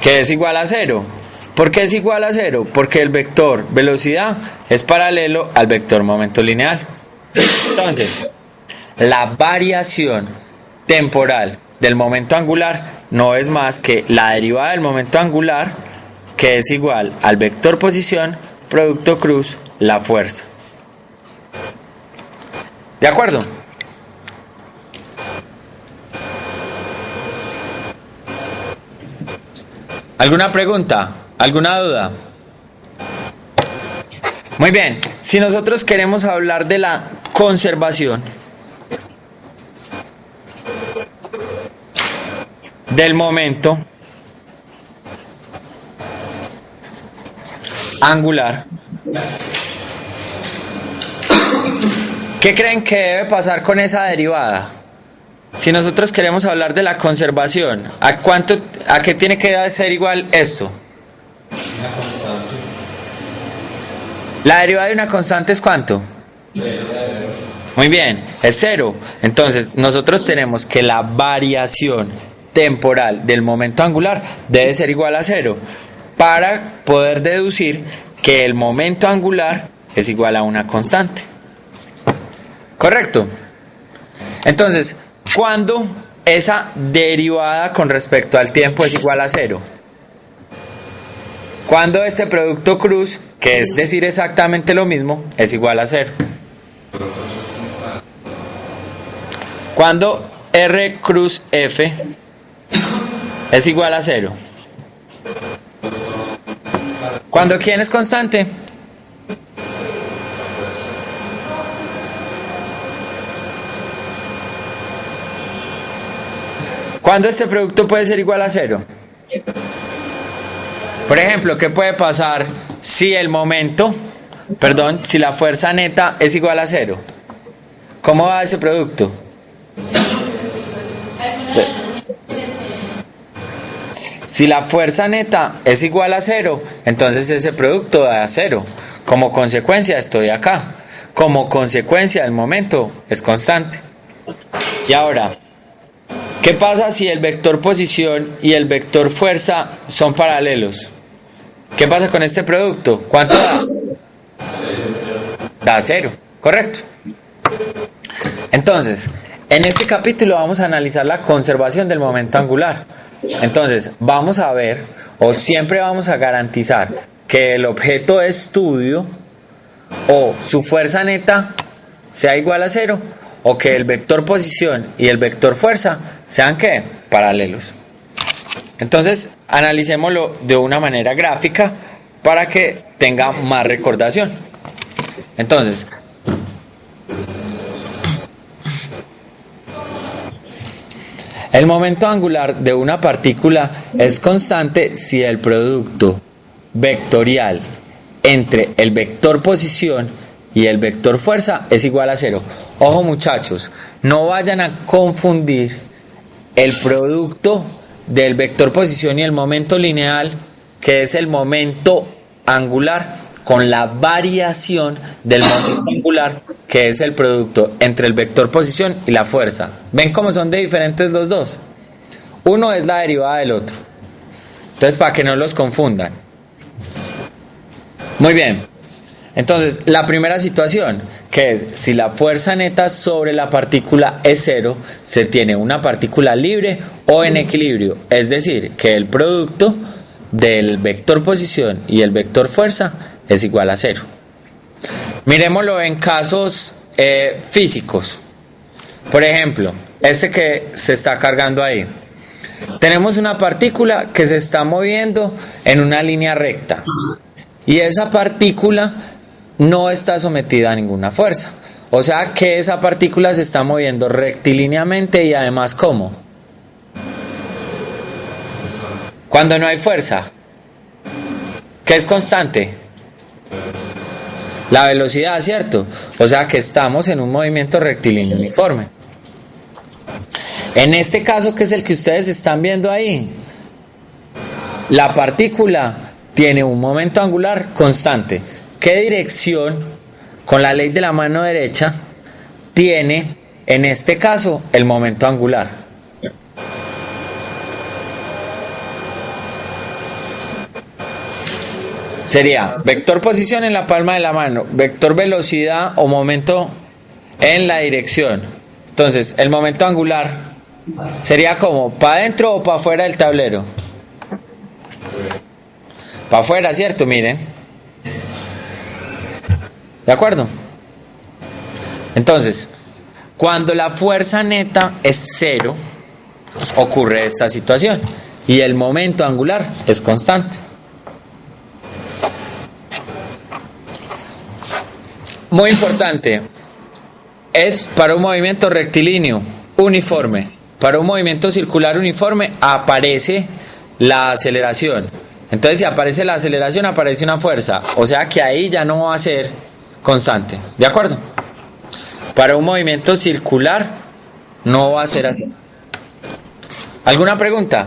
S1: Que es igual a cero. ¿Por qué es igual a cero? Porque el vector velocidad es paralelo al vector momento lineal. Entonces, la variación temporal del momento angular no es más que la derivada del momento angular, que es igual al vector posición, producto cruz, la fuerza. ¿De acuerdo? ¿Alguna pregunta? ¿Alguna duda? Muy bien, si nosotros queremos hablar de la conservación del momento angular, ¿qué creen que debe pasar con esa derivada? Si nosotros queremos hablar de la conservación, ¿a qué tiene que ser igual esto?
S2: una constante.
S1: La derivada de una constante es ¿cuánto? Muy bien, es cero. Entonces, nosotros tenemos que la variación temporal del momento angular debe ser igual a cero para poder deducir que el momento angular es igual a una constante. ¿Correcto? Entonces, ¿cuándo esa derivada con respecto al tiempo es igual a cero? Cuando este producto cruz, que es decir exactamente lo mismo, es igual a cero. Cuando R cruz F es igual a cero. ¿Cuándo quién es constante? ¿Cuándo este producto puede ser igual a cero? Por ejemplo, ¿qué puede pasar si si la fuerza neta es igual a cero? ¿Cómo va ese producto? Si la fuerza neta es igual a cero, entonces ese producto da cero. Como consecuencia estoy acá. Como consecuencia el momento es constante. Y ahora, ¿qué pasa si el vector posición y el vector fuerza son paralelos? ¿Qué pasa con este producto? ¿Cuánto da? Da cero, correcto. Entonces, en este capítulo vamos a analizar la conservación del momento angular. Entonces, vamos a ver, o siempre vamos a garantizar que el objeto de estudio o su fuerza neta sea igual a cero, o que el vector posición y el vector fuerza sean ¿qué? Paralelos. Entonces, analicémoslo de una manera gráfica para que tenga más recordación. Entonces, el momento angular de una partícula es constante si el producto vectorial entre el vector posición y el vector fuerza es igual a cero. Ojo muchachos, no vayan a confundir el producto del vector posición y el momento lineal, que es el momento angular, con la variación del momento angular, que es el producto entre el vector posición y la fuerza. ¿Ven cómo son de diferentes los dos? Uno es la derivada del otro. Entonces, para que no los confundan. Muy bien. Entonces, la primera situación, que es si la fuerza neta sobre la partícula es cero, se tiene una partícula libre o en equilibrio. Es decir, que el producto del vector posición y el vector fuerza es igual a cero. Miremoslo en casos físicos. Por ejemplo, este que se está cargando ahí. Tenemos una partícula que se está moviendo en una línea recta. Y esa partícula no está sometida a ninguna fuerza. O sea que esa partícula se está moviendo rectilíneamente y además ¿cómo? Cuando no hay fuerza. ¿Qué es constante? La velocidad, ¿cierto? O sea que estamos en un movimiento rectilíneo uniforme. En este caso, que es el que ustedes están viendo ahí, la partícula tiene un momento angular constante. ¿Qué dirección, con la ley de la mano derecha, tiene en este caso el momento angular? Sería vector posición en la palma de la mano, vector velocidad o momento en la dirección. Entonces, el momento angular sería como, ¿para adentro o para afuera del tablero? Para afuera, ¿cierto? Miren. ¿De acuerdo? Entonces, cuando la fuerza neta es cero, ocurre esta situación y el momento angular es constante. Muy importante, es para un movimiento rectilíneo uniforme. Para un movimiento circular uniforme aparece la aceleración. Entonces, si aparece la aceleración, aparece una fuerza. O sea que ahí ya no va a ser constante. ¿De acuerdo? Para un movimiento circular no va a ser así. ¿Alguna pregunta?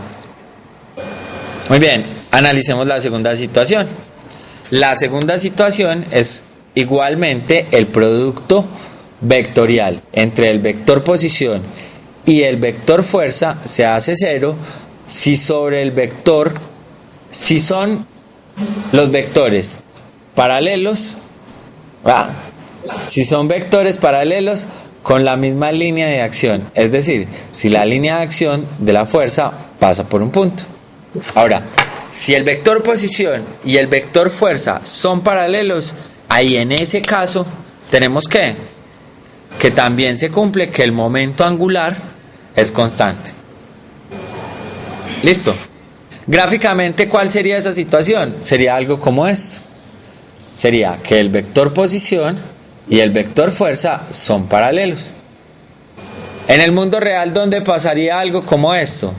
S1: Muy bien, analicemos la segunda situación. La segunda situación es igualmente el producto vectorial entre el vector posición y el vector fuerza se hace cero si sobre el vector, si son los vectores paralelos, si son vectores paralelos con la misma línea de acción, es decir, si la línea de acción de la fuerza pasa por un punto. Ahora, si el vector posición y el vector fuerza son paralelos, ahí en ese caso tenemos que también se cumple que el momento angular es constante. ¿Listo? Gráficamente, ¿cuál sería esa situación? Sería algo como esto. Sería que el vector posición y el vector fuerza son paralelos. En el mundo real, ¿dónde pasaría algo como esto?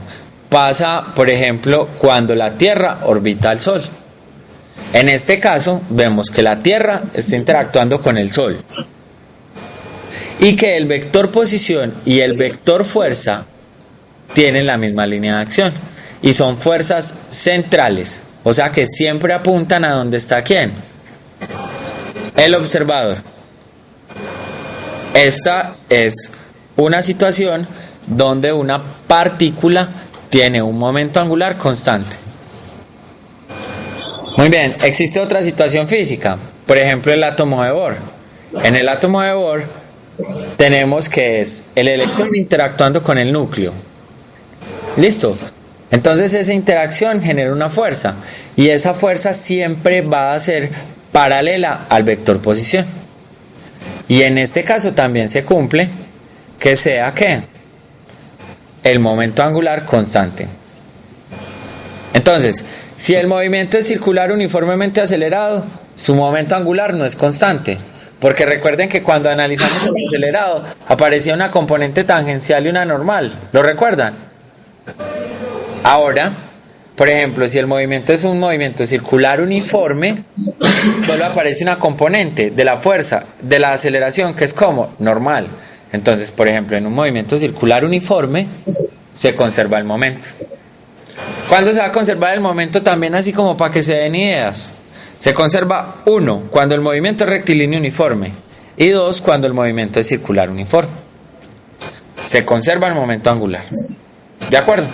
S1: Pasa, por ejemplo, cuando la Tierra orbita al Sol. En este caso, vemos que la Tierra está interactuando con el Sol. Y que el vector posición y el vector fuerza tienen la misma línea de acción. Y son fuerzas centrales. O sea que siempre apuntan a donde está quién. El observador. Esta es una situación donde una partícula tiene un momento angular constante. Muy bien, existe otra situación física. Por ejemplo, el átomo de Bohr. En el átomo de Bohr tenemos que es el electrón interactuando con el núcleo. ¿Listo? Entonces esa interacción genera una fuerza y esa fuerza siempre va a ser paralela al vector posición. Y en este caso también se cumple que sea ¿qué? El momento angular constante. Entonces, si el movimiento es circular uniformemente acelerado, su momento angular no es constante. Porque recuerden que cuando analizamos el acelerado aparecía una componente tangencial y una normal. ¿Lo recuerdan? Ahora, por ejemplo, si el movimiento es un movimiento circular uniforme, solo aparece una componente de la fuerza, de la aceleración, que es como normal. Entonces, por ejemplo, en un movimiento circular uniforme se conserva el momento. ¿Cuándo se va a conservar el momento? También así como para que se den ideas. Se conserva 1 cuando el movimiento es rectilíneo uniforme y 2 cuando el movimiento es circular uniforme. Se conserva el momento angular. ¿De acuerdo?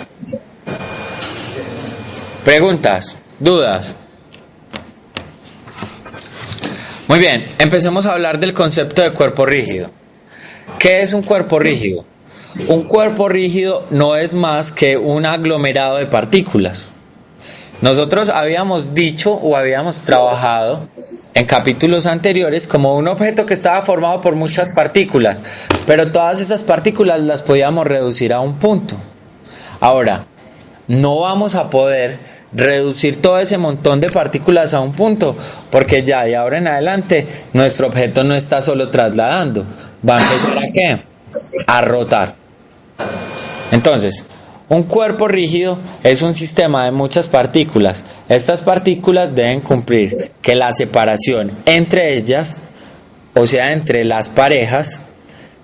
S1: ¿Preguntas? ¿Dudas? Muy bien, empecemos a hablar del concepto de cuerpo rígido. ¿Qué es un cuerpo rígido? Un cuerpo rígido no es más que un aglomerado de partículas. Nosotros habíamos dicho o habíamos trabajado en capítulos anteriores como un objeto que estaba formado por muchas partículas, pero todas esas partículas las podíamos reducir a un punto. Ahora, no vamos a poder reducir todo ese montón de partículas a un punto, porque ya de ahora en adelante nuestro objeto no está solo trasladando, va a empezar a ¿qué? A rotar. Entonces, un cuerpo rígido es un sistema de muchas partículas. Estas partículas deben cumplir que la separación entre ellas, o sea, entre las parejas,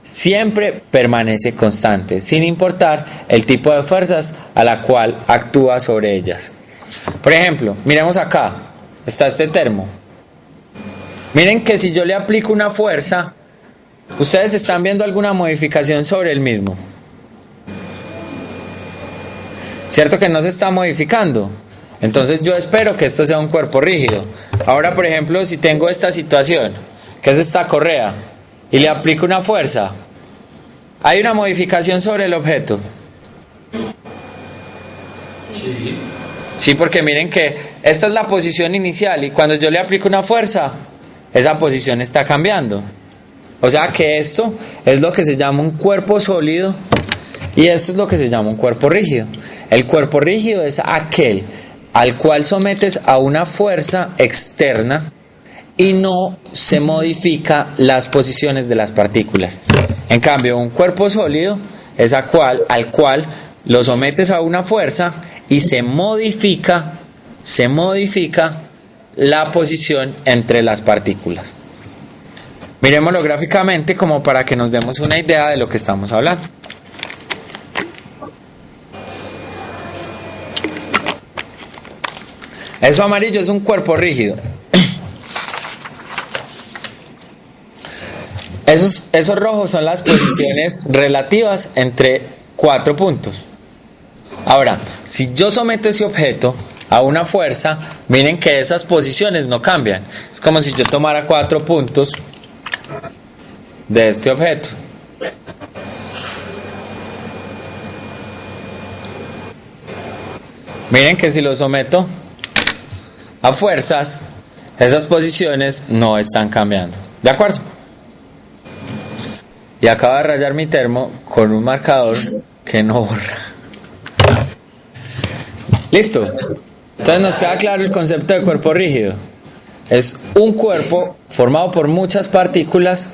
S1: siempre permanece constante, sin importar el tipo de fuerzas a la cual actúa sobre ellas. Por ejemplo, miremos acá, está este termo. Miren que si yo le aplico una fuerza, ¿ustedes están viendo alguna modificación sobre el mismo? ¿Cierto que no se está modificando? Entonces yo espero que esto sea un cuerpo rígido. Ahora, por ejemplo, si tengo esta situación, que es esta correa, y le aplico una fuerza, ¿hay una modificación sobre el objeto?
S2: Sí.
S1: Sí, porque miren que esta es la posición inicial y cuando yo le aplico una fuerza, esa posición está cambiando. O sea que esto es lo que se llama un cuerpo sólido y esto es lo que se llama un cuerpo rígido. El cuerpo rígido es aquel al cual sometes a una fuerza externa y no se modifica las posiciones de las partículas. En cambio, un cuerpo sólido es al cual lo sometes a una fuerza y se modifica la posición entre las partículas. Miremoslo gráficamente como para que nos demos una idea de lo que estamos hablando. Eso amarillo es un cuerpo rígido. Esos rojos son las posiciones relativas entre 4 puntos. Ahora, si yo someto ese objeto a una fuerza, miren que esas posiciones no cambian. Es como si yo tomara 4 puntos de este objeto. Miren que si lo someto a fuerzas, esas posiciones no están cambiando. ¿De acuerdo? Y acabo de rayar mi termo con un marcador que no borra. ¿Listo? Entonces nos queda claro el concepto de cuerpo rígido. Es un cuerpo formado por muchas partículas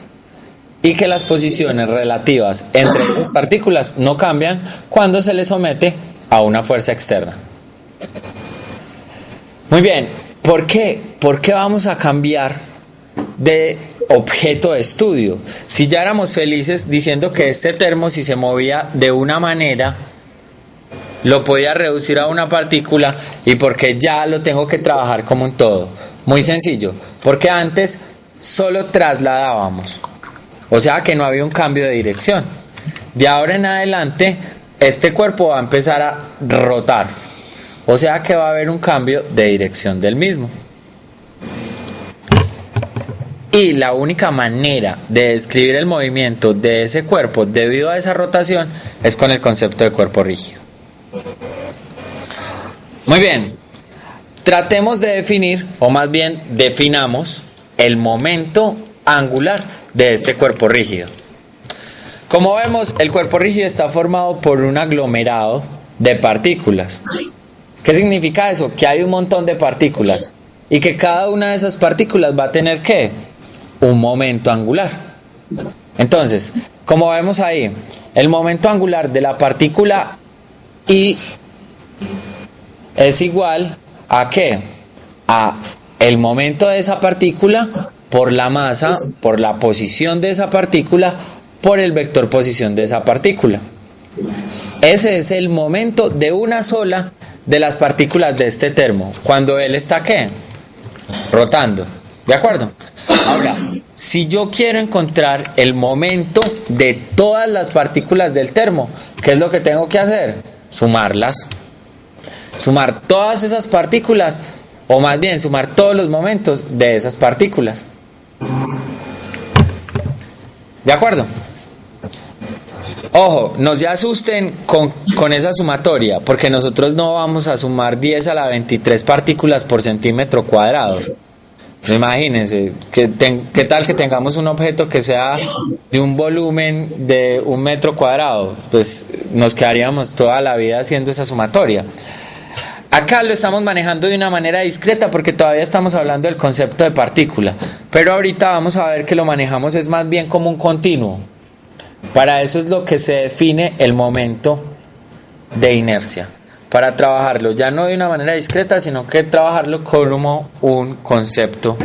S1: y que las posiciones relativas entre esas partículas no cambian cuando se le somete a una fuerza externa. Muy bien, ¿por qué? ¿Por qué vamos a cambiar de objeto de estudio? Si ya éramos felices diciendo que este termo, si se movía de una manera, lo podía reducir a una partícula, y porque ya lo tengo que trabajar como un todo. Muy sencillo, porque antes solo trasladábamos, o sea que no había un cambio de dirección. De ahora en adelante este cuerpo va a empezar a rotar, o sea que va a haber un cambio de dirección del mismo. Y la única manera de describir el movimiento de ese cuerpo debido a esa rotación es con el concepto de cuerpo rígido. Muy bien, tratemos de definir, o más bien definamos, el momento angular de este cuerpo rígido. Como vemos, el cuerpo rígido está formado por un aglomerado de partículas. ¿Qué significa eso? Que hay un montón de partículas y que cada una de esas partículas va a tener ¿qué? Un momento angular. Entonces, como vemos ahí, el momento angular de la partícula I es igual a ¿qué? A el momento de esa partícula por la masa, por la posición de esa partícula, por el vector posición de esa partícula. Ese es el momento de una sola de las partículas de este termo, cuando él está ¿qué? Rotando. ¿De acuerdo? Ahora, si yo quiero encontrar el momento de todas las partículas del termo, ¿qué es lo que tengo que hacer? Sumarlas. Sumar todas esas partículas, o más bien sumar todos los momentos de esas partículas. ¿De acuerdo? Ojo, no se asusten con esa sumatoria, porque nosotros no vamos a sumar 10 a la 23 partículas por centímetro cuadrado. Imagínense, ¿qué tal que tengamos un objeto que sea de un volumen de 1 metro cuadrado? Pues nos quedaríamos toda la vida haciendo esa sumatoria. Acá lo estamos manejando de una manera discreta porque todavía estamos hablando del concepto de partícula, pero ahorita vamos a ver que lo manejamos es más bien como un continuo. Para eso es lo que se define el momento de inercia, para trabajarlo ya no de una manera discreta, sino que trabajarlo como un concepto.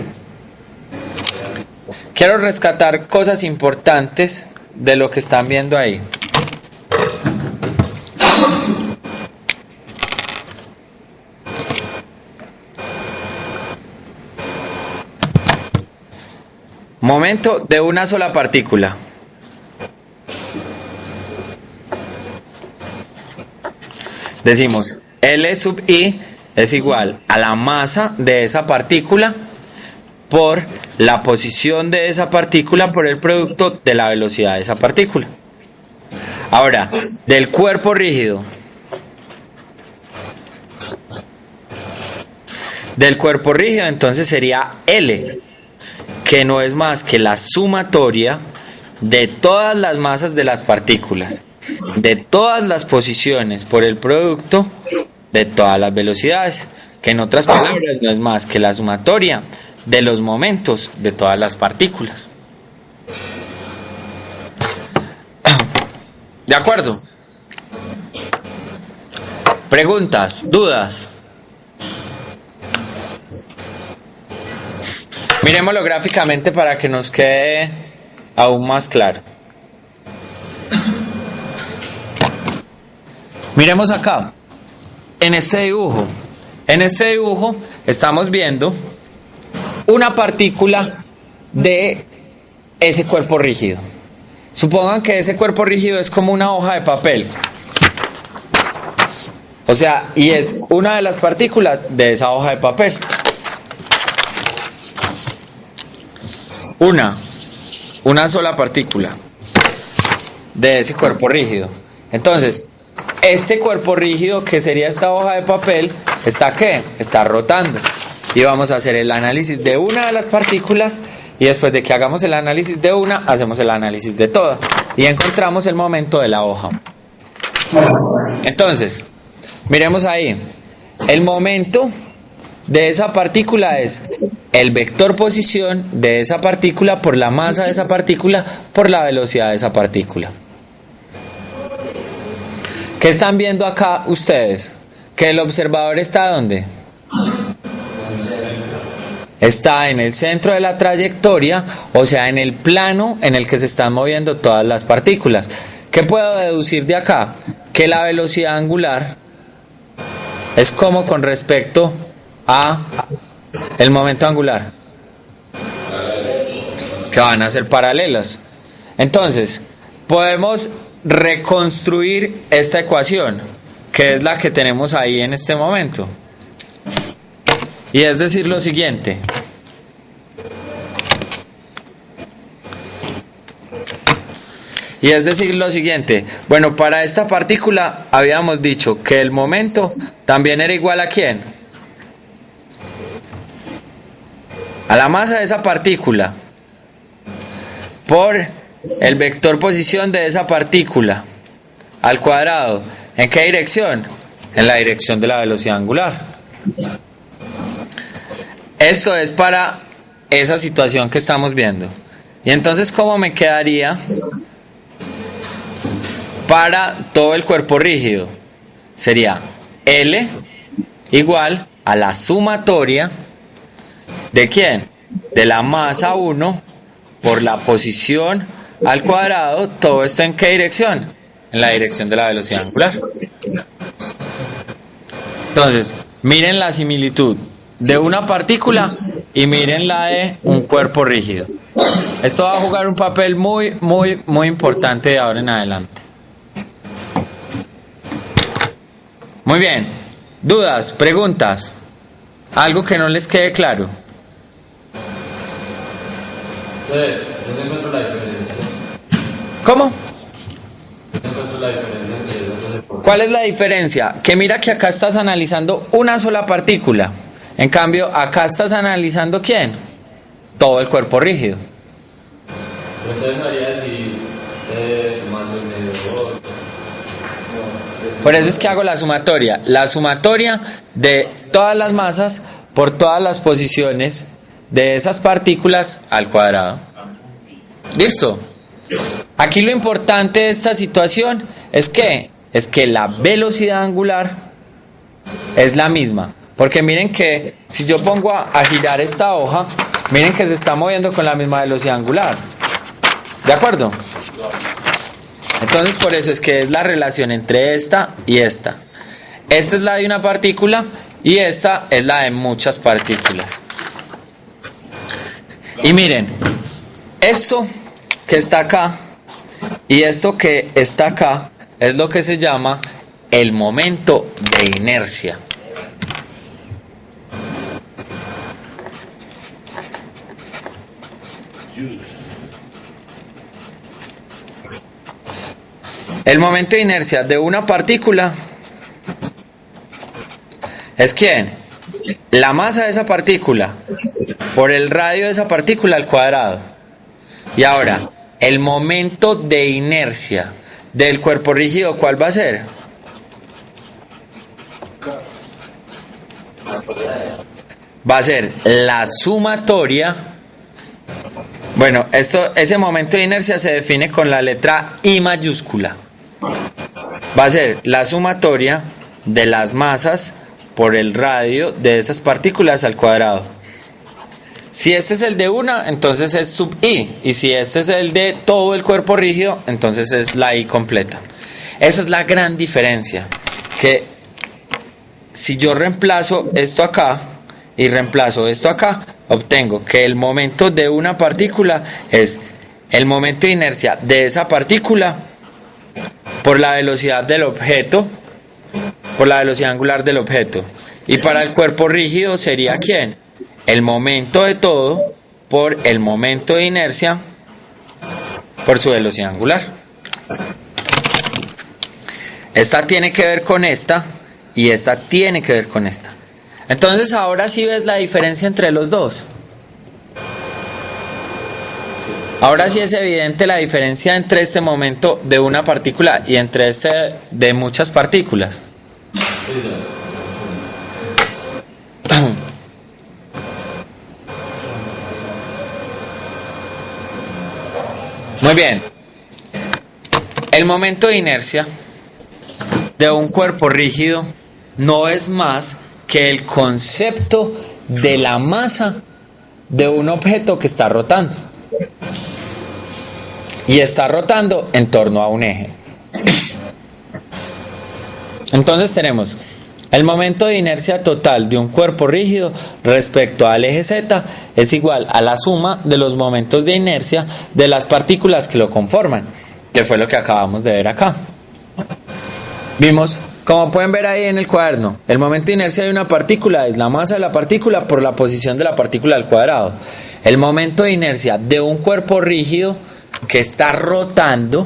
S1: Quiero rescatar cosas importantes de lo que están viendo ahí. Momento de una sola partícula. Decimos, L sub I es igual a la masa de esa partícula por la posición de esa partícula por el producto de la velocidad de esa partícula. Ahora, del cuerpo rígido. Del cuerpo rígido entonces sería L, que no es más que la sumatoria de todas las masas de las partículas, de todas las posiciones por el producto de todas las velocidades, que en otras palabras no es más que la sumatoria de los momentos de todas las partículas. ¿De acuerdo? ¿Preguntas? ¿Dudas? Miremoslo gráficamente para que nos quede aún más claro. Miremos acá, en este dibujo. En este dibujo estamos viendo una partícula de ese cuerpo rígido. Supongan que ese cuerpo rígido es como una hoja de papel. O sea, y es una de las partículas de esa hoja de papel. Una sola partícula de ese cuerpo rígido. Entonces, este cuerpo rígido, que sería esta hoja de papel, ¿está qué? Está rotando. Y vamos a hacer el análisis de una de las partículas, y después de que hagamos el análisis de una, hacemos el análisis de todas. Y encontramos el momento de la hoja. Entonces, miremos ahí. El momento de esa partícula es el vector posición de esa partícula por la masa de esa partícula por la velocidad de esa partícula. ¿Qué están viendo acá ustedes? Que el observador está ¿dónde? Está en el centro de la trayectoria, o sea, en el plano en el que se están moviendo todas las partículas. ¿Qué puedo deducir de acá? Que la velocidad angular es como con respecto a el momento angular, que van a ser paralelas. Entonces, podemos reconstruir esta ecuación, que es la que tenemos ahí en este momento. Y es decir lo siguiente. Bueno, para esta partícula habíamos dicho que el momento también era igual a ¿quién? A la masa de esa partícula por el vector posición de esa partícula al cuadrado. ¿En qué dirección? En la dirección de la velocidad angular. Esto es para esa situación que estamos viendo. Y entonces, ¿cómo me quedaría para todo el cuerpo rígido? Sería L igual a la sumatoria ¿de quién? De la masa 1 por la posición al cuadrado. ¿Todo esto en qué dirección? En la dirección de la velocidad angular. Entonces, miren la similitud de una partícula y miren la de un cuerpo rígido. Esto va a jugar un papel muy importante de ahora en adelante. Muy bien. ¿Dudas? ¿Preguntas? ¿Algo que no les quede claro?
S2: Yo no encuentro la diferencia.
S1: ¿Cómo?
S2: No encuentro la diferencia entre esas dos.
S1: ¿Cuál es la diferencia? Que mira que acá estás analizando una sola partícula. En cambio, acá estás analizando ¿quién? Todo el cuerpo rígido.
S2: Pero entonces no haría decir más o menos.
S1: Por eso es que hago la sumatoria. La sumatoria de todas las masas por todas las posiciones de esas partículas al cuadrado. ¿Listo? Aquí lo importante de esta situación es que la velocidad angular es la misma. Porque miren que si yo pongo a girar esta hoja, miren que se está moviendo con la misma velocidad angular. ¿De acuerdo? Entonces por eso es que es la relación entre esta y esta. Esta es la de una partícula y esta es la de muchas partículas. Y miren, esto que está acá y esto que está acá es lo que se llama el momento de inercia. El momento de inercia de una partícula es ¿quién? La masa de esa partícula por el radio de esa partícula al cuadrado. Y ahora, el momento de inercia del cuerpo rígido, ¿cuál va a ser? Va a ser la sumatoria. Bueno, ese momento de inercia se define con la letra I mayúscula. Va a ser la sumatoria de las masas por el radio de esas partículas al cuadrado. Si este es el de una, entonces es sub I. Y si este es el de todo el cuerpo rígido, entonces es la I completa. Esa es la gran diferencia. Que si yo reemplazo esto acá y reemplazo esto acá, obtengo que el momento de una partícula es el momento de inercia de esa partícula por la velocidad del objeto por la velocidad angular del objeto. Y para el cuerpo rígido sería ¿quién? El momento de todo por el momento de inercia por su velocidad angular. Esta tiene que ver con esta y esta tiene que ver con esta. Entonces ahora sí ves la diferencia entre los dos. Ahora sí es evidente la diferencia entre este momento de una partícula y entre este de muchas partículas. Muy bien. El momento de inercia de un cuerpo rígido no es más que el concepto de la masa de un objeto que está rotando. Y está rotando en torno a un eje. Entonces tenemos el momento de inercia total de un cuerpo rígido respecto al eje Z es igual a la suma de los momentos de inercia de las partículas que lo conforman, que fue lo que acabamos de ver acá. Vimos, como pueden ver ahí en el cuaderno, el momento de inercia de una partícula es la masa de la partícula por la posición de la partícula al cuadrado. El momento de inercia de un cuerpo rígido que está rotando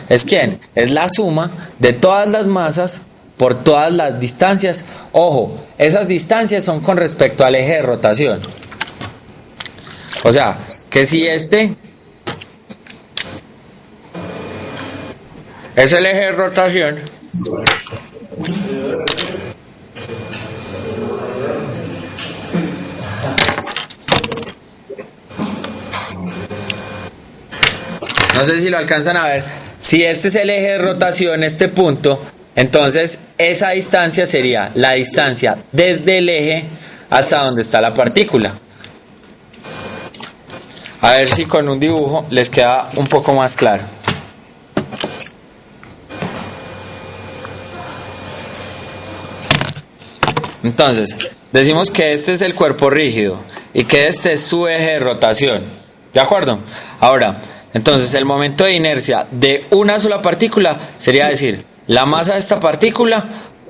S1: es ¿quién? Es la suma de todas las masas por todas las distancias. Ojo, esas distancias son con respecto al eje de rotación. O sea, que si este es el eje de rotación, no sé si lo alcanzan a ver. Si este es el eje de rotación, este punto, entonces esa distancia sería la distancia desde el eje hasta donde está la partícula. A ver si con un dibujo les queda un poco más claro. Entonces, decimos que este es el cuerpo rígido y que este es su eje de rotación. ¿De acuerdo? Ahora, entonces el momento de inercia de una sola partícula sería decir la masa de esta partícula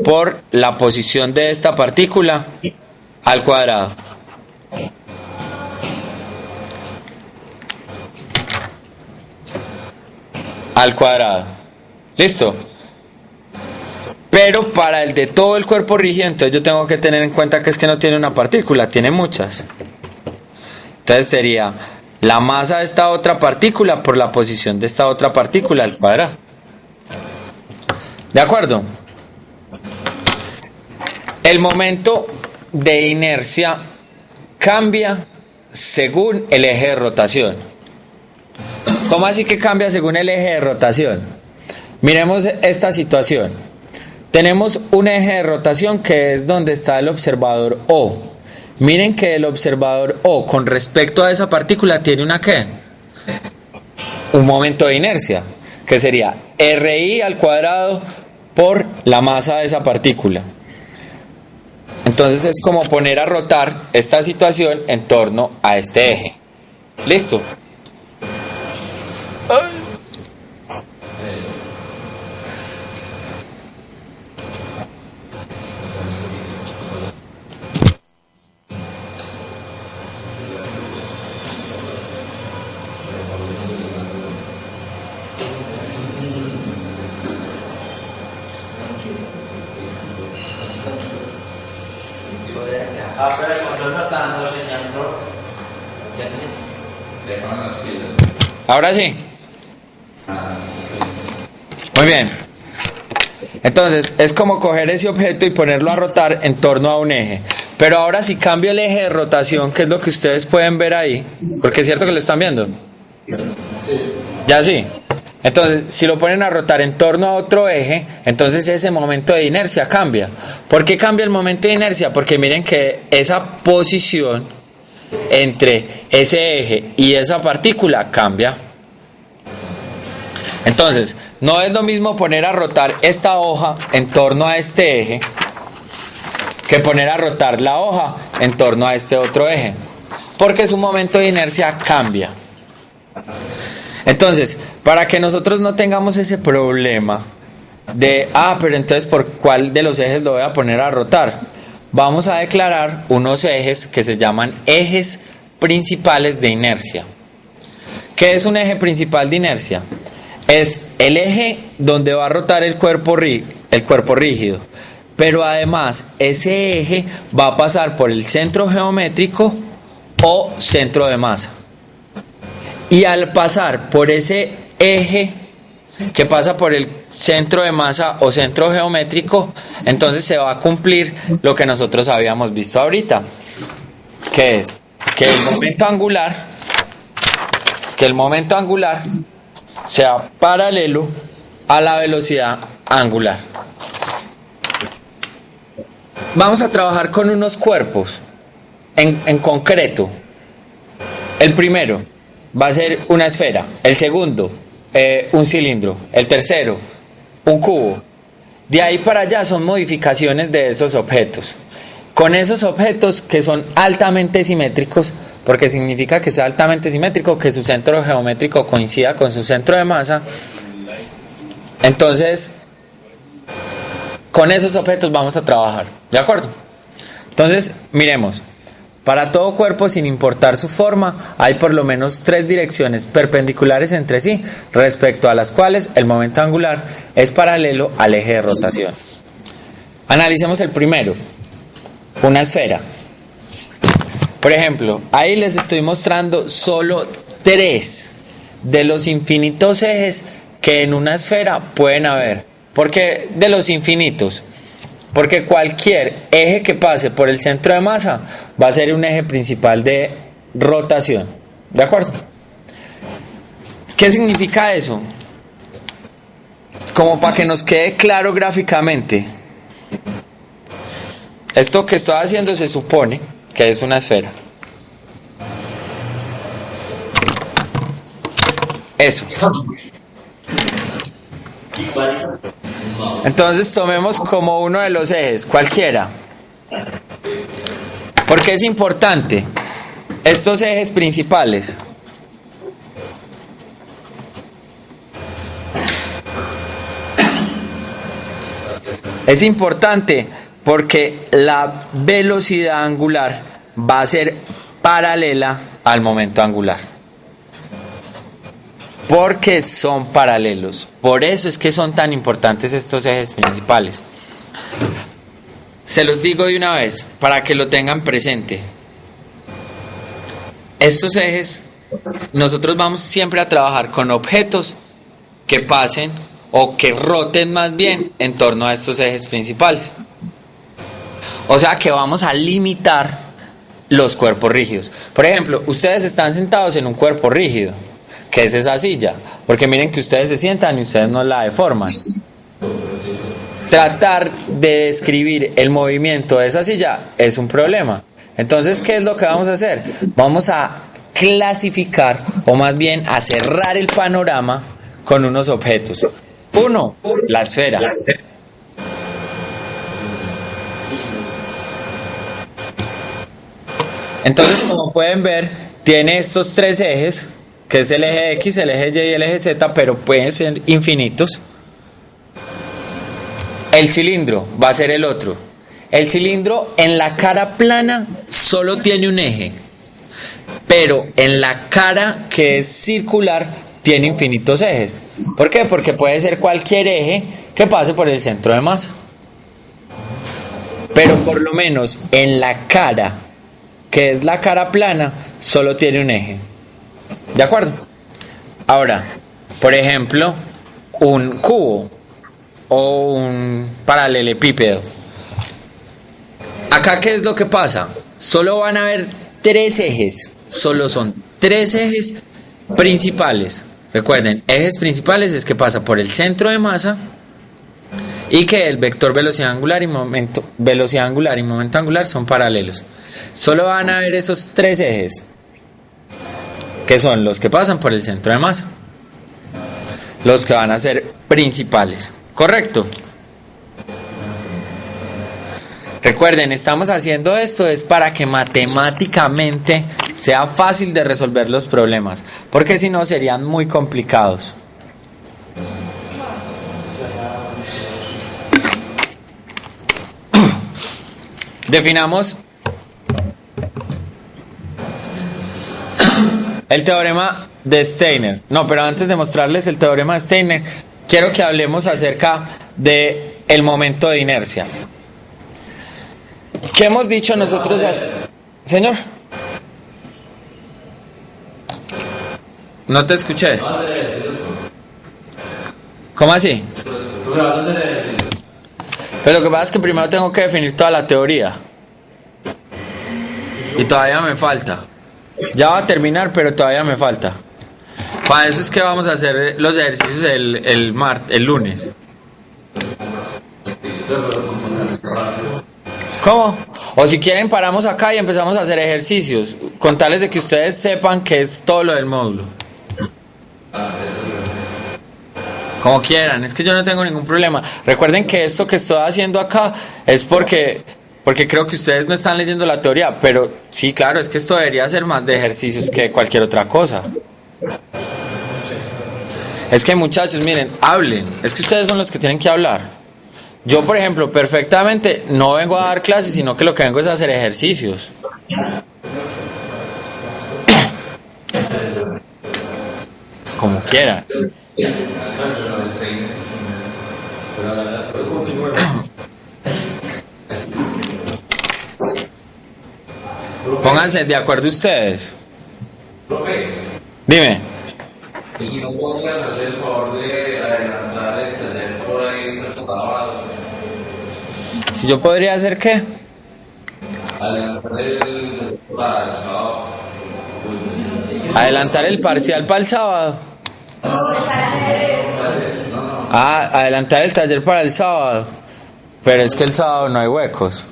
S1: por la posición de esta partícula al cuadrado. Al cuadrado. ¿Listo? Pero para el de todo el cuerpo rígido, entonces yo tengo que tener en cuenta que es que no tiene una partícula, tiene muchas. Entonces sería la masa de esta otra partícula por la posición de esta otra partícula al cuadrado. ¿De acuerdo? El momento de inercia cambia según el eje de rotación. ¿Cómo así que cambia según el eje de rotación? Miremos esta situación. Tenemos un eje de rotación que es donde está el observador O. Miren que el observador O con respecto a esa partícula tiene una ¿qué? Un momento de inercia, que sería RI al cuadrado por la masa de esa partícula. Entonces es como poner a rotar esta situación en torno a este eje. ¿Listo?
S3: Pero el control no está dando señal,
S2: Le ponen las pilas.
S1: Ahora sí. Muy bien. Entonces es como coger ese objeto y ponerlo a rotar en torno a un eje. Pero ahora si cambio el eje de rotación, que es lo que ustedes pueden ver ahí, porque es cierto que lo están viendo.
S2: Sí.
S1: Ya sí. Entonces, si lo ponen a rotar en torno a otro eje, entonces ese momento de inercia cambia. ¿Por qué cambia el momento de inercia? Porque miren que esa posición entre ese eje y esa partícula cambia. Entonces, no es lo mismo poner a rotar esta hoja en torno a este eje que poner a rotar la hoja en torno a este otro eje, porque su momento de inercia cambia. Entonces, para que nosotros no tengamos ese problema pero entonces ¿por cuál de los ejes lo voy a poner a rotar? Vamos a declarar unos ejes que se llaman ejes principales de inercia. ¿Qué es un eje principal de inercia? Es el eje donde va a rotar el cuerpo rígido, pero además ese eje va a pasar por el centro geométrico o centro de masa. Y al pasar por ese eje que pasa por el centro de masa o centro geométrico, entonces se va a cumplir lo que nosotros habíamos visto ahorita, que es que el momento angular sea paralelo a la velocidad angular. Vamos a trabajar con unos cuerpos en concreto. El primero va a ser una esfera, el segundo un cilindro, el tercero un cubo. De ahí para allá son modificaciones de esos objetos. Con esos objetos que son altamente simétricos, porque significa que sea altamente simétrico, que su centro geométrico coincida con su centro de masa. Entonces, con esos objetos vamos a trabajar, ¿de acuerdo? Entonces, miremos. Para todo cuerpo, sin importar su forma, hay por lo menos 3 direcciones perpendiculares entre sí, respecto a las cuales el momento angular es paralelo al eje de rotación. Analicemos el primero, una esfera. Por ejemplo, ahí les estoy mostrando solo 3 de los infinitos ejes que en una esfera pueden haber. ¿Por qué de los infinitos? Porque cualquier eje que pase por el centro de masa va a ser un eje principal de rotación. ¿De acuerdo? ¿Qué significa eso? Como para que nos quede claro gráficamente. Esto que estoy haciendo se supone que es una esfera. Eso. Entonces tomemos como uno de los ejes, cualquiera. Porque es importante estos ejes principales. Es importante porque la velocidad angular va a ser paralela al momento angular. Porque son paralelos. Por eso es que son tan importantes estos ejes principales. Se los digo de una vez para que lo tengan presente. Estos ejes, nosotros vamos siempre a trabajar con objetos que pasen o que roten más bien en torno a estos ejes principales. O sea que vamos a limitar los cuerpos rígidos. Por ejemplo, ustedes están sentados en un cuerpo rígido, que es esa silla, porque miren que ustedes se sientan y ustedes no la deforman. Tratar de describir el movimiento de esa silla es un problema. Entonces, ¿qué es lo que vamos a hacer? Vamos a clasificar, o más bien a cerrar el panorama con unos objetos. Uno, la esfera. Entonces, como pueden ver, tiene estos 3 ejes, que es el eje X, el eje Y y el eje Z, pero pueden ser infinitos. El cilindro va a ser el otro. El cilindro en la cara plana solo tiene un eje, pero en la cara que es circular tiene infinitos ejes. ¿Por qué? Porque puede ser cualquier eje que pase por el centro de masa. Pero por lo menos en la cara, que es la cara plana, solo tiene un eje. ¿De acuerdo? Ahora, por ejemplo, un cubo o un paralelepípedo. Acá, ¿qué es lo que pasa? Solo van a haber 3 ejes. Solo son 3 ejes principales. Recuerden, ejes principales es que pasa por el centro de masa y que el vector velocidad angular y momento angular son paralelos. Solo van a haber esos 3 ejes, que son los que pasan por el centro de masa, los que van a ser principales. ¿Correcto? Recuerden, estamos haciendo esto es para que matemáticamente sea fácil de resolver los problemas, porque si no serían muy complicados. Definamos el teorema de Steiner. No, pero antes de mostrarles el teorema de Steiner, quiero que hablemos acerca de el momento de inercia. ¿Qué hemos dicho nosotros? Señor, no te escuché. ¿Cómo así? Pero lo que pasa es que primero tengo que definir toda la teoría. Y todavía me falta. Ya va a terminar, pero todavía me falta. Para eso es que vamos a hacer los ejercicios el lunes. ¿Cómo? O si quieren paramos acá y empezamos a hacer ejercicios, con tales de que ustedes sepan qué es todo lo del módulo. Como quieran, es que yo no tengo ningún problema. Recuerden que esto que estoy haciendo acá es porque creo que ustedes no están leyendo la teoría, pero sí, claro, es que esto debería ser más de ejercicios que cualquier otra cosa. Es que muchachos, miren, hablen, es que ustedes son los que tienen que hablar. Yo, por ejemplo, perfectamente no vengo a dar clases, sino que lo que vengo es a hacer ejercicios. Como quieran. Pónganse de acuerdo ustedes.
S2: Profe,
S1: Dime.
S2: ¿y si no podrían hacer el favor de adelantar el taller por ahí el sábado?
S1: Si yo podría hacer qué?
S2: Adelantar el para el sábado.
S1: Adelantar el parcial para el sábado. Ah, adelantar el taller para el sábado. Pero es que el sábado no hay huecos.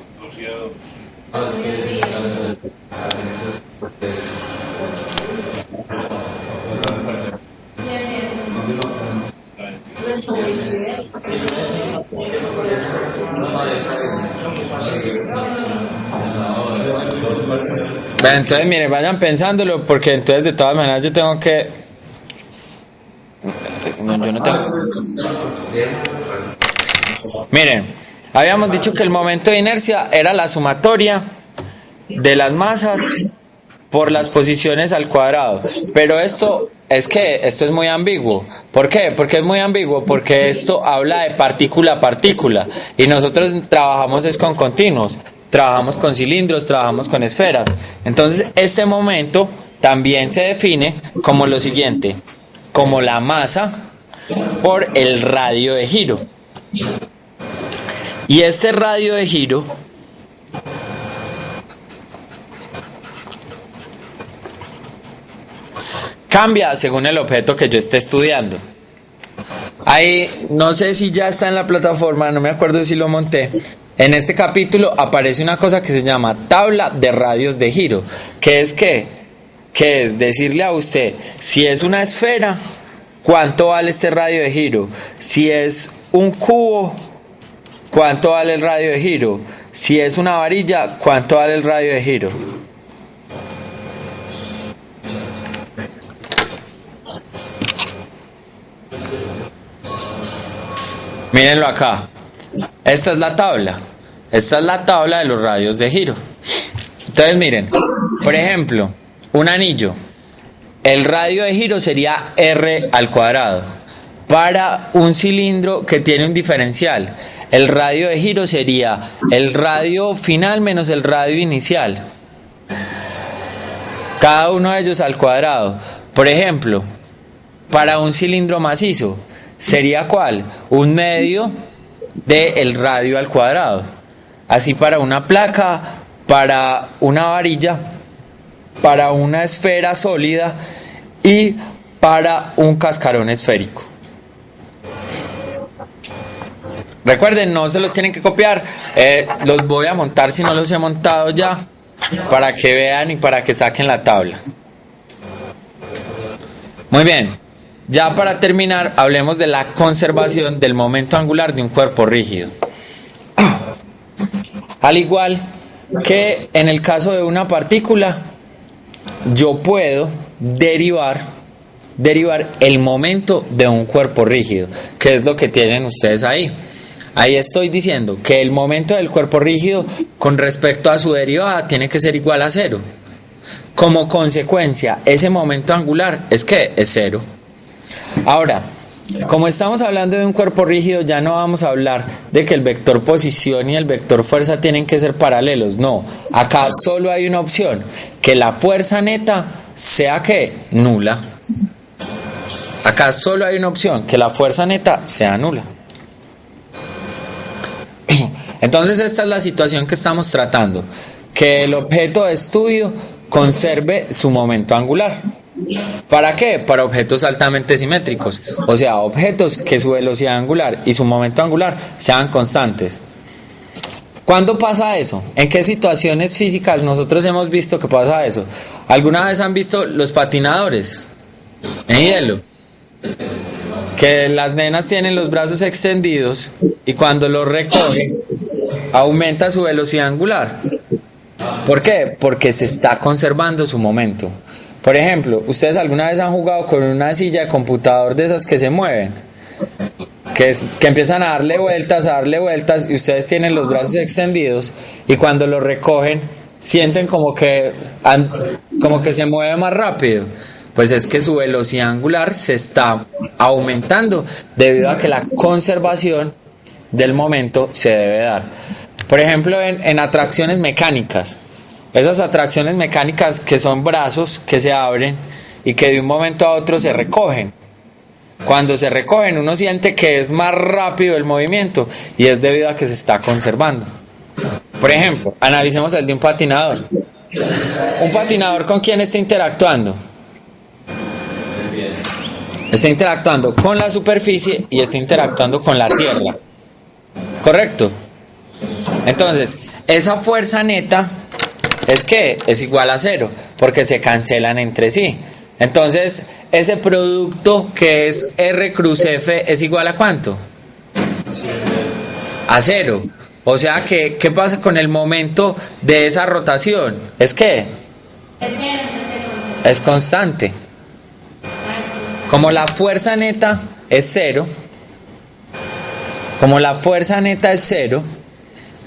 S1: Bueno, entonces miren, vayan pensándolo, porque entonces de todas maneras yo tengo que... No, yo no tengo... Miren, habíamos dicho que el momento de inercia era la sumatoria de las masas por las posiciones al cuadrado. Pero esto es muy ambiguo. ¿Por qué? Porque es muy ambiguo, porque esto habla de partícula a partícula y nosotros trabajamos es con continuos, trabajamos con cilindros, trabajamos con esferas. Entonces este momento también se define como lo siguiente, como la masa por el radio de giro. Y este radio de giro cambia según el objeto que yo esté estudiando. Ahí, no sé si ya está en la plataforma, no me acuerdo si lo monté. En este capítulo aparece una cosa que se llama tabla de radios de giro. ¿Qué es qué? Que es decirle a usted, si es una esfera, ¿cuánto vale este radio de giro? Si es un cubo, ¿cuánto vale el radio de giro? Si es una varilla, ¿cuánto vale el radio de giro? Mírenlo acá. Esta es la tabla. Esta es la tabla de los radios de giro. Entonces miren, por ejemplo, un anillo. El radio de giro sería R al cuadrado. Para un cilindro que tiene un diferencial, el radio de giro sería el radio final menos el radio inicial. Cada uno de ellos al cuadrado. Por ejemplo, para un cilindro macizo, ¿sería cuál? Un medio del radio al cuadrado. Así para una placa, para una varilla, para una esfera sólida y para un cascarón esférico. Recuerden, no se los tienen que copiar, los voy a montar si no los he montado ya, para que vean y para que saquen la tabla. Muy bien, ya para terminar, hablemos de la conservación del momento angular de un cuerpo rígido. Al igual que en el caso de una partícula, yo puedo derivar el momento de un cuerpo rígido, que es lo que tienen ustedes ahí. Ahí estoy diciendo que el momento del cuerpo rígido con respecto a su derivada tiene que ser igual a cero. Como consecuencia, ese momento angular es cero. Ahora, como estamos hablando de un cuerpo rígido, ya no vamos a hablar de que el vector posición y el vector fuerza tienen que ser paralelos. No, acá solo hay una opción, que la fuerza neta sea nula. Acá solo hay una opción, que la fuerza neta sea nula. Entonces esta es la situación que estamos tratando, que el objeto de estudio conserve su momento angular. ¿Para qué? Para objetos altamente simétricos, o sea, objetos que su velocidad angular y su momento angular sean constantes. ¿Cuándo pasa eso? ¿En qué situaciones físicas nosotros hemos visto que pasa eso? ¿Alguna vez han visto los patinadores en hielo? Que las nenas tienen los brazos extendidos y cuando los recogen aumenta su velocidad angular. ¿Por qué? Porque se está conservando su momento. Por ejemplo, ¿ustedes alguna vez han jugado con una silla de computador de esas que se mueven? Que empiezan a darle vueltas y ustedes tienen los brazos extendidos y cuando los recogen sienten como que se mueve más rápido. Pues es que su velocidad angular se está aumentando debido a que la conservación del momento se debe dar. Por ejemplo, en atracciones mecánicas. Esas atracciones mecánicas que son brazos que se abren y que de un momento a otro se recogen. Cuando se recogen uno siente que es más rápido el movimiento y es debido a que se está conservando. Por ejemplo, analicemos el de un patinador. ¿Un patinador con quién está interactuando? Está interactuando con la superficie y está interactuando con la tierra. ¿Correcto? Entonces, esa fuerza neta es igual a cero, porque se cancelan entre sí. Entonces, ese producto que es R cruz F es igual a ¿cuánto? A cero. O sea que, ¿qué pasa con el momento de esa rotación? ¿Es qué? Es constante. Como la fuerza neta es cero,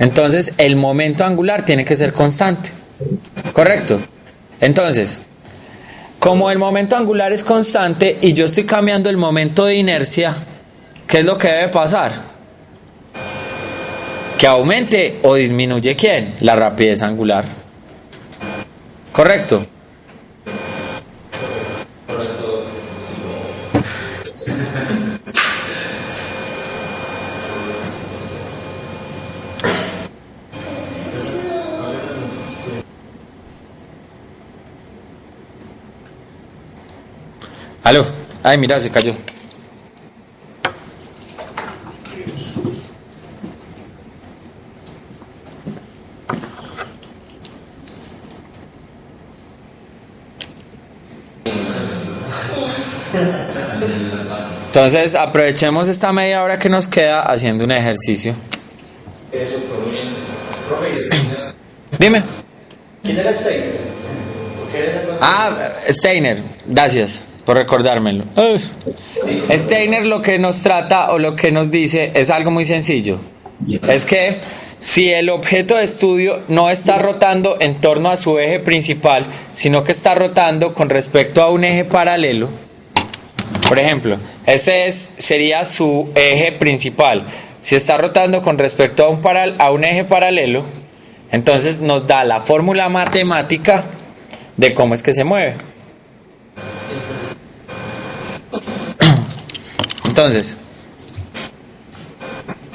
S1: entonces el momento angular tiene que ser constante. ¿Correcto? Entonces, como el momento angular es constante y yo estoy cambiando el momento de inercia, ¿qué es lo que debe pasar? Que aumente o disminuye ¿quién? La rapidez angular. ¿Correcto? Aló, ay mira, se cayó. Entonces aprovechemos esta media hora que nos queda haciendo un ejercicio. Dime.
S3: ¿Quién era Steiner?
S1: Steiner, gracias por recordármelo. Steiner lo que nos trata o lo que nos dice es algo muy sencillo. Es que si el objeto de estudio no está rotando en torno a su eje principal, sino que está rotando con respecto a un eje paralelo, por ejemplo, sería su eje principal. Si está rotando con respecto a un eje paralelo, entonces nos da la fórmula matemática de cómo es que se mueve. Entonces,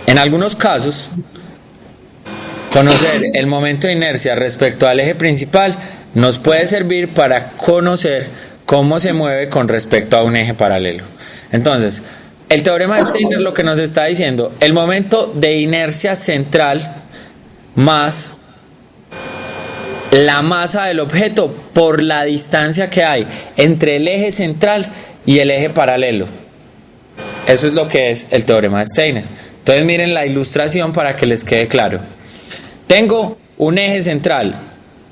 S1: en algunos casos, conocer el momento de inercia respecto al eje principal nos puede servir para conocer cómo se mueve con respecto a un eje paralelo. Entonces, el teorema de Steiner lo que nos está diciendo, el momento de inercia central más la masa del objeto por la distancia que hay entre el eje central y el eje paralelo. Eso es lo que es el teorema de Steiner. Entonces miren la ilustración para que les quede claro. Tengo un eje central,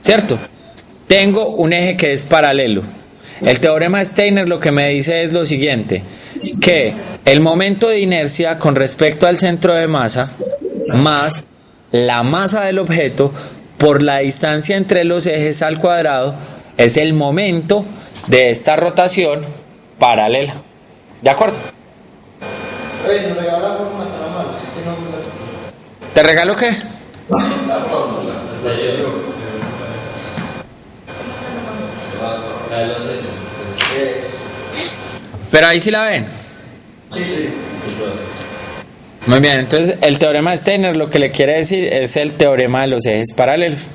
S1: ¿cierto? Tengo un eje que es paralelo. El teorema de Steiner lo que me dice es lo siguiente, que el momento de inercia con respecto al centro de masa más la masa del objeto por la distancia entre los ejes al cuadrado es el momento de esta rotación paralela. ¿De acuerdo?
S3: Oye, nos regala la fórmula tan mal, así que no me la...
S1: ¿Te regalo qué?
S3: La fórmula. Es...
S1: Pero ahí sí la ven.
S3: Sí, sí.
S1: Muy bien, entonces el teorema de Steiner lo que le quiere decir es el teorema de los ejes paralelos.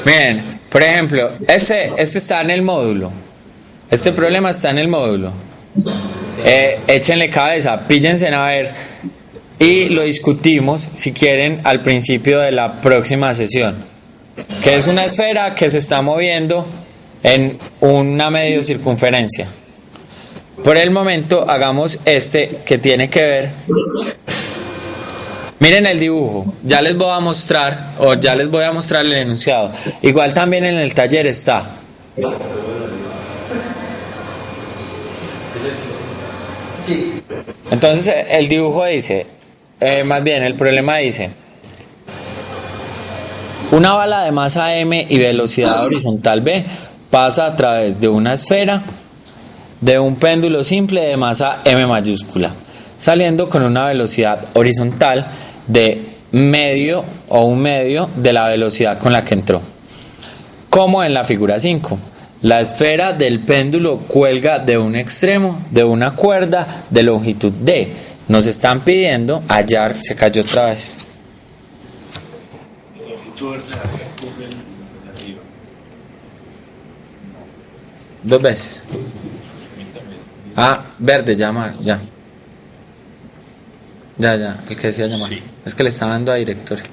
S1: Bien, por ejemplo, este está en el módulo. Este problema está en el módulo. Échenle cabeza, píllense a ver y lo discutimos si quieren al principio de la próxima sesión. Que es una esfera que se está moviendo en una medio circunferencia. Por el momento hagamos este que tiene que ver. Miren el dibujo, ya les voy a mostrar o ya les voy a mostrar el enunciado. Igual también en el taller está.
S3: Sí.
S1: Entonces el dibujo dice, más bien el problema dice, una bala de masa m y velocidad horizontal v pasa a través de una esfera de un péndulo simple de masa m mayúscula, saliendo con una velocidad horizontal de medio o un medio de la velocidad con la que entró. Como en la figura 5. La esfera del péndulo cuelga de un extremo de una cuerda de longitud d. Nos están pidiendo hallar, se cayó otra vez. Dos veces. Ah, verde, llamar, ya. Ya, el que decía llamar. Sí. Es que le estaba dando a directorio.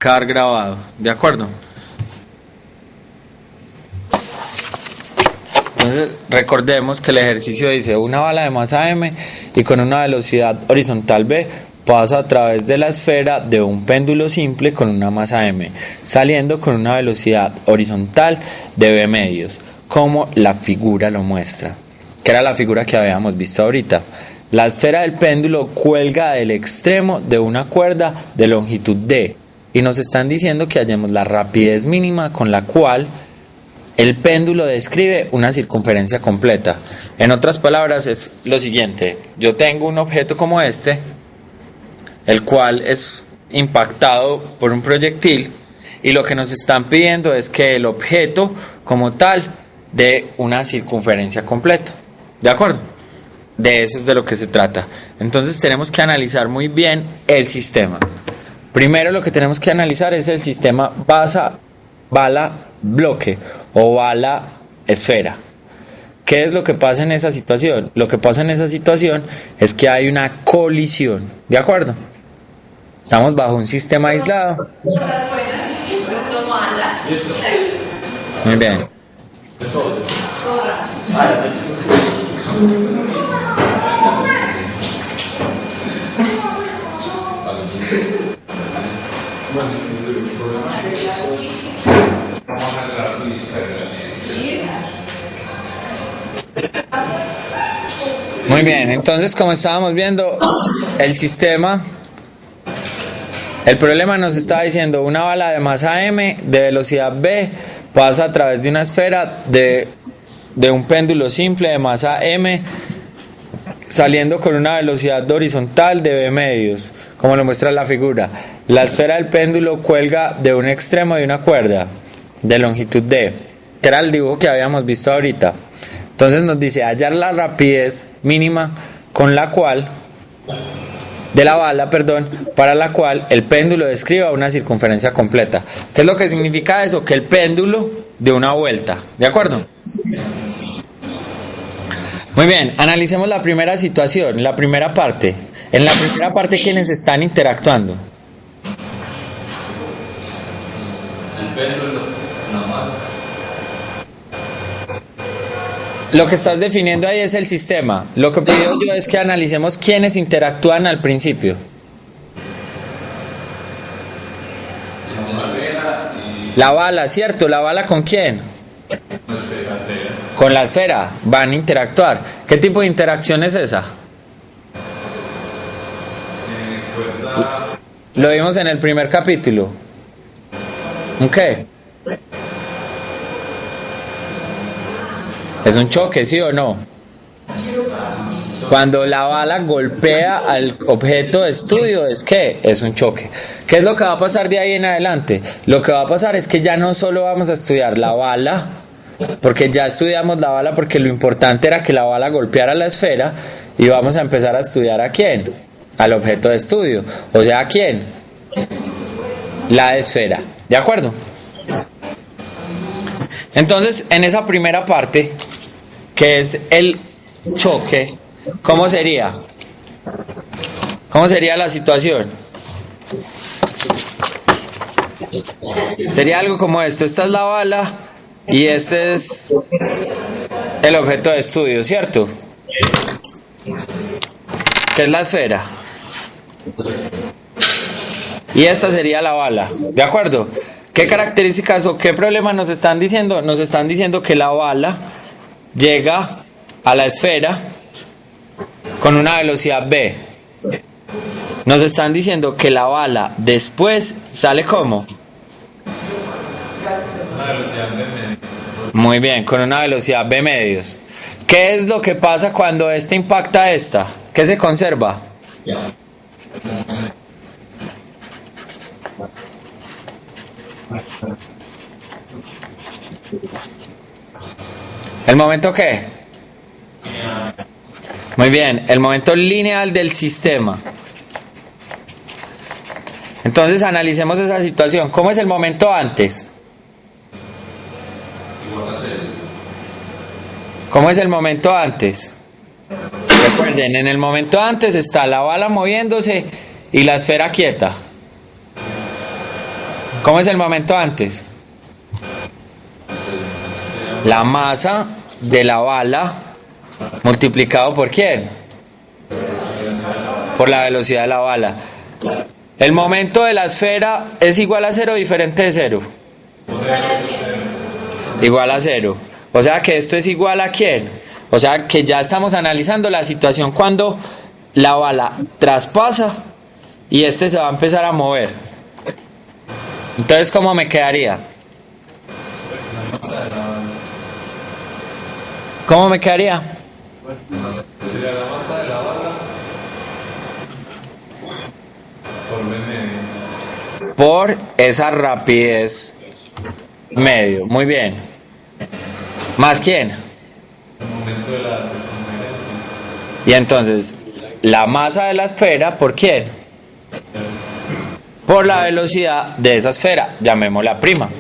S1: quedar grabado. ¿De acuerdo? Entonces recordemos que el ejercicio dice una bala de masa m y con una velocidad horizontal v pasa a través de la esfera de un péndulo simple con una masa m, saliendo con una velocidad horizontal de v medios, como la figura lo muestra, que era la figura que habíamos visto ahorita. La esfera del péndulo cuelga del extremo de una cuerda de longitud d y nos están diciendo que hallemos la rapidez mínima con la cual el péndulo describe una circunferencia completa. En otras palabras es lo siguiente: yo tengo un objeto como este, el cual es impactado por un proyectil, y lo que nos están pidiendo es que el objeto como tal dé una circunferencia completa. ¿De acuerdo? De eso es de lo que se trata. Entonces tenemos que analizar muy bien el sistema. Primero lo que tenemos que analizar es el sistema bala-bloque o bala-esfera. ¿Qué es lo que pasa en esa situación? Lo que pasa en esa situación es que hay una colisión. ¿De acuerdo? Estamos bajo un sistema aislado. Muy bien. Muy bien, entonces como estábamos viendo, el sistema, el problema nos está diciendo una bala de masa m de velocidad v pasa a través de una esfera de un péndulo simple de masa m, saliendo con una velocidad horizontal de v medios, como lo muestra la figura. La esfera del péndulo cuelga de un extremo de una cuerda de longitud d, que era el dibujo que habíamos visto ahorita. Entonces nos dice hallar la rapidez mínima con la cual, de la bala, para la cual el péndulo describa una circunferencia completa. ¿Qué es lo que significa eso? Que el péndulo dé una vuelta. ¿De acuerdo? Muy bien, analicemos la primera situación, la primera parte. En la primera parte, ¿quiénes están interactuando?
S2: El péndulo, nada más.
S1: Lo que estás definiendo ahí es el sistema. Lo que pido yo es que analicemos quiénes interactúan al principio. La bala, ¿cierto? ¿La bala con quién? Con la esfera. Van a interactuar. ¿Qué tipo de interacción es esa? Lo vimos en el primer capítulo. ¿Qué? ¿Es un choque, sí o no? Cuando la bala golpea al objeto de estudio, ¿es qué? Es un choque. ¿Qué es lo que va a pasar de ahí en adelante? Lo que va a pasar es que ya no solo vamos a estudiar la bala, porque ya estudiamos la bala porque lo importante era que la bala golpeara la esfera, y vamos a empezar a estudiar ¿a quién? Al objeto de estudio. O sea, ¿a quién? La esfera. ¿De acuerdo? Entonces, en esa primera parte, que es el choque, ¿cómo sería? ¿Cómo sería la situación? Sería algo como esto. Esta es la bala y este es el objeto de estudio, ¿cierto? Que es la esfera. Y esta sería la bala, ¿de acuerdo? ¿Qué características o qué problemas nos están diciendo? Nos están diciendo que la bala llega a la esfera con una velocidad v. Nos están diciendo que la bala después sale ¿cómo?
S2: Una velocidad de medios.
S1: Muy bien, con una velocidad v medios. ¿Qué es lo que pasa cuando esta impacta a esta? ¿Qué se conserva? ¿El momento qué? Muy bien, el momento lineal del sistema. Entonces analicemos esa situación. ¿Cómo es el momento antes?
S2: Igual a cero.
S1: ¿Cómo es el momento antes? Recuerden, en el momento antes está la bala moviéndose y la esfera quieta. ¿Cómo es el momento antes? La masa de la bala multiplicado por ¿quién? Por la velocidad de la bala. El momento de la esfera es igual a 0 o diferente de 0. Igual a 0. O sea que esto es igual a ¿quién? O sea que ya estamos analizando la situación cuando la bala traspasa y este se va a empezar a mover. Entonces, ¿cómo me quedaría? ¿Cómo me quedaría?
S2: Sería la masa de la bala por B medios.
S1: Por esa rapidez medio. Muy bien. ¿Más quién?
S2: El momento de la circunferencia.
S1: Y entonces, la masa de la esfera, ¿por quién? Por la velocidad de esa esfera. Llamémosla prima.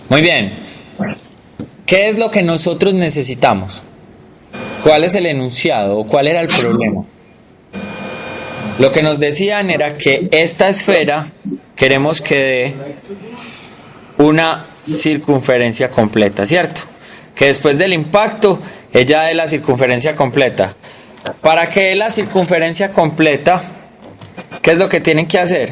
S1: Muy bien. ¿Qué es lo que nosotros necesitamos? ¿Cuál es el enunciado o cuál era el problema? Lo que nos decían era que esta esfera queremos que dé una circunferencia completa, ¿cierto? Que después del impacto ella dé la circunferencia completa. Para que dé la circunferencia completa, ¿qué es lo que tienen que hacer?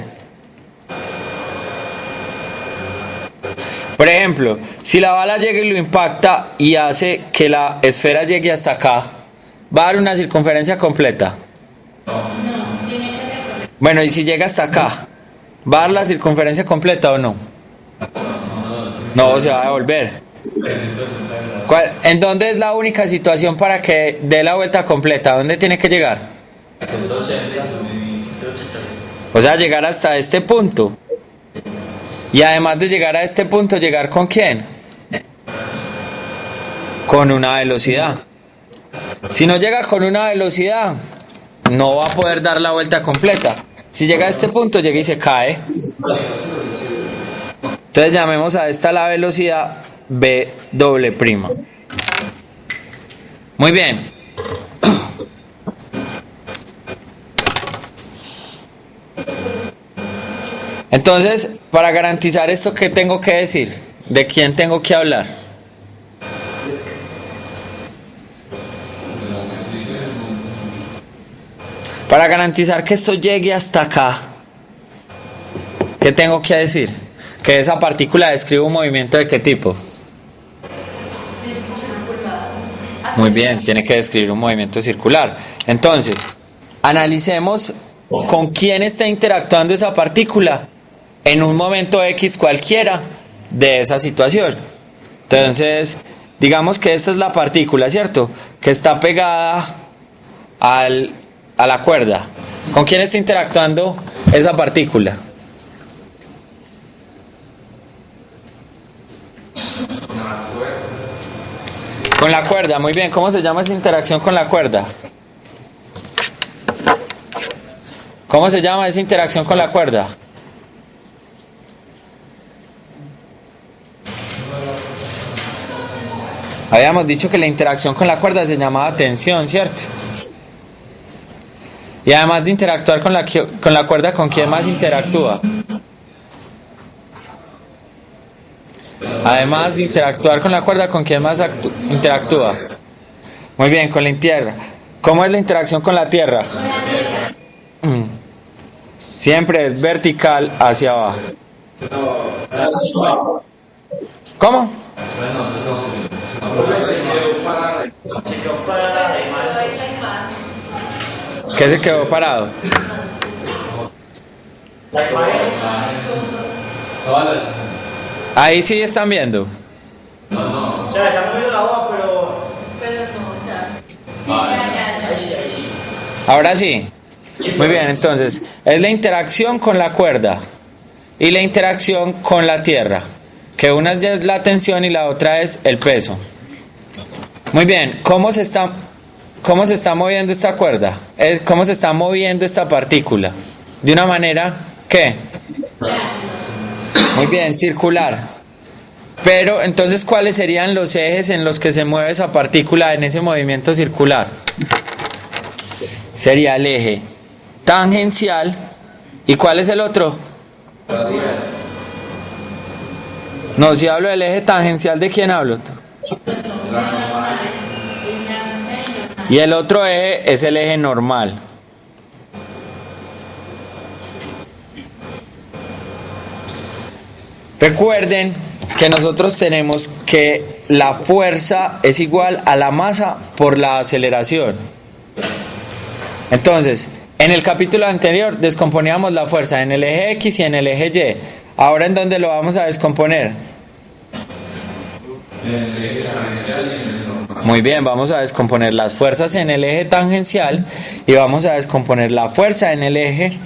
S1: Por ejemplo, si la bala llega y lo impacta y hace que la esfera llegue hasta acá, ¿va a dar una circunferencia completa? Bueno, y si llega hasta acá, ¿va a dar la circunferencia completa o no? No, se va a devolver. ¿En dónde es la única situación para que dé la vuelta completa? ¿Dónde tiene que llegar? O sea, llegar hasta este punto. Y además de llegar a este punto, ¿llegar con quién? Con una velocidad. Si no llega con una velocidad, no va a poder dar la vuelta completa. Si llega a este punto, llega y se cae. Entonces llamemos a esta la velocidad B doble prima. Muy bien. Entonces, para garantizar esto, ¿qué tengo que decir? ¿De quién tengo que hablar? Para garantizar que esto llegue hasta acá, ¿qué tengo que decir? Que esa partícula describe un movimiento ¿de qué tipo? Muy bien, tiene que describir un movimiento circular. Entonces, analicemos con quién está interactuando esa partícula en un momento X cualquiera de esa situación. Entonces, digamos que esta es la partícula, ¿cierto? Que está pegada a la cuerda. ¿Con quién está interactuando esa partícula? Con la cuerda, muy bien. ¿Cómo se llama esa interacción con la cuerda? ¿Cómo se llama esa interacción con la cuerda? Habíamos dicho que la interacción con la cuerda se llamaba tensión, ¿cierto? Y además de interactuar con la cuerda, ¿con quién más interactúa? Además de interactuar con la cuerda, ¿con quién más interactúa? Muy bien, con la tierra. ¿Cómo es la interacción con la tierra? Siempre es vertical hacia abajo. ¿Cómo? ¿Qué se quedó parado? Ahí sí están viendo.
S3: O sea, se ha movido la hoja, pero...
S4: Pero no, ya. Sí, ya.
S3: Ahí sí.
S1: Ahora sí. Muy bien, entonces, es la interacción con la cuerda y la interacción con la tierra. Que una es la tensión y la otra es el peso. Muy bien, ¿cómo se está moviendo esta cuerda? ¿Cómo se está moviendo esta partícula? De una manera, ¿qué? Muy bien, circular. Pero entonces, ¿cuáles serían los ejes en los que se mueve esa partícula en ese movimiento circular? Sería el eje tangencial ¿Y cuál es el otro? No, si hablo del eje tangencial, ¿de quién hablo? Y el otro eje es el eje normal. Recuerden que nosotros tenemos que la fuerza es igual a la masa por la aceleración. Entonces, en el capítulo anterior descomponíamos la fuerza en el eje X y en el eje Y. Ahora, ¿en dónde lo vamos a descomponer?
S2: En el eje tangencial y en el normal.
S1: Muy bien, vamos a descomponer las fuerzas en el eje tangencial y vamos a descomponer la fuerza en el eje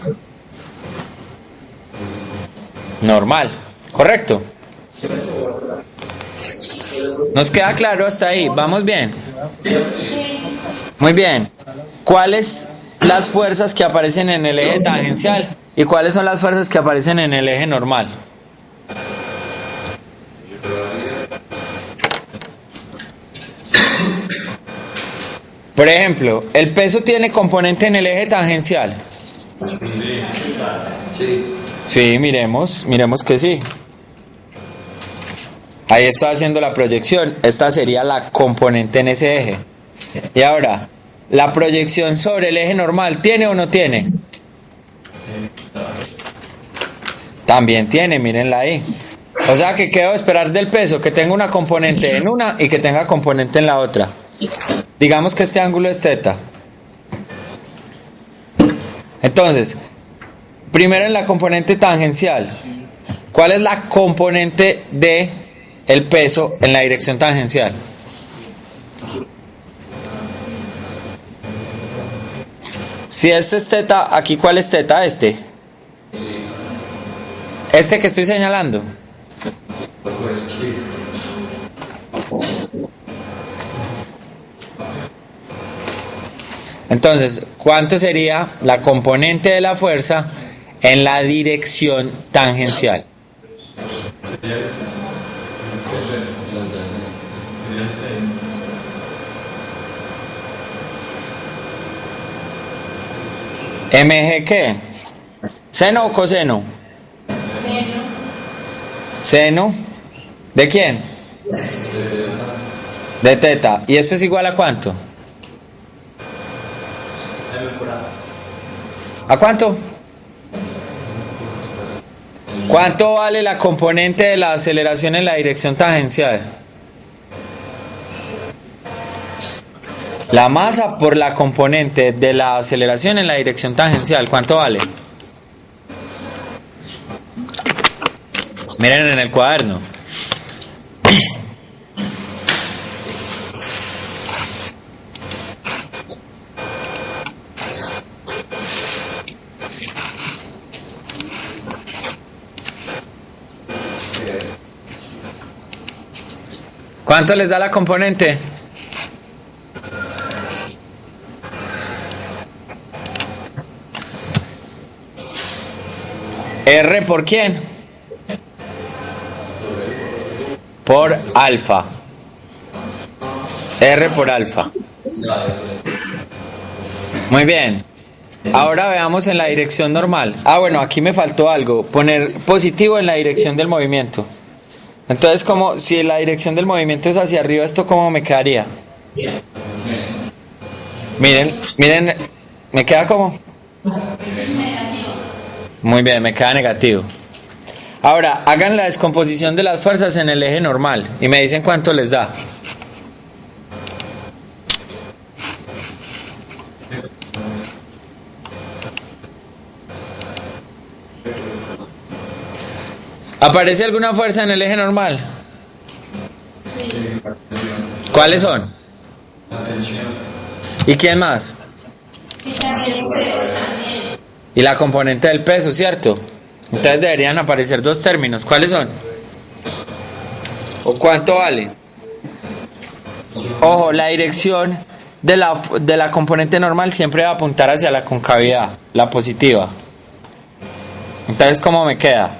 S1: normal. ¿Correcto? ¿Nos queda claro hasta ahí? ¿Vamos bien? Muy bien. ¿Cuáles las fuerzas que aparecen en el eje tangencial y cuáles son las fuerzas que aparecen en el eje normal? Por ejemplo, ¿el peso tiene componente en el eje tangencial? Sí, miremos que sí. Ahí está haciendo la proyección. Esta sería la componente en ese eje. Y ahora, ¿la proyección sobre el eje normal tiene o no tiene? También tiene, mírenla ahí. O sea que quedo esperar del peso que tenga una componente en una y que tenga componente en la otra. Digamos que este ángulo es θ. Entonces, primero en la componente tangencial, ¿cuál es la componente de el peso en la dirección tangencial? Si este es θ, aquí ¿cuál es θ? Este que estoy señalando. Entonces, ¿cuánto sería la componente de la fuerza en la dirección tangencial?
S2: Sería el seno.
S1: ¿MG qué? ¿Seno o coseno? Seno. ¿De quién? De θ. ¿Y esto es igual a cuánto? ¿A cuánto? ¿Cuánto vale la componente de la aceleración en la dirección tangencial? La masa por la componente de la aceleración en la dirección tangencial. ¿Cuánto vale? Miren en el cuaderno. ¿Cuánto les da la componente? R por quién? Por alfa. R por alfa. Muy bien. Ahora veamos en la dirección normal. Ah, bueno, aquí me faltó algo. Poner positivo en la dirección del movimiento. Entonces, como si la dirección del movimiento es hacia arriba, ¿esto cómo me quedaría? Miren, ¿me queda como? Muy bien, me queda negativo. Ahora, hagan la descomposición de las fuerzas en el eje normal y me dicen cuánto les da. ¿Aparece alguna fuerza en el eje normal? ¿Cuáles son? ¿Y quién más? Y la componente del peso, ¿cierto? Entonces deberían aparecer dos términos. ¿Cuáles son? ¿O cuánto vale? Ojo, la dirección de la componente normal siempre va a apuntar hacia la concavidad, la positiva. Entonces, ¿cómo me queda?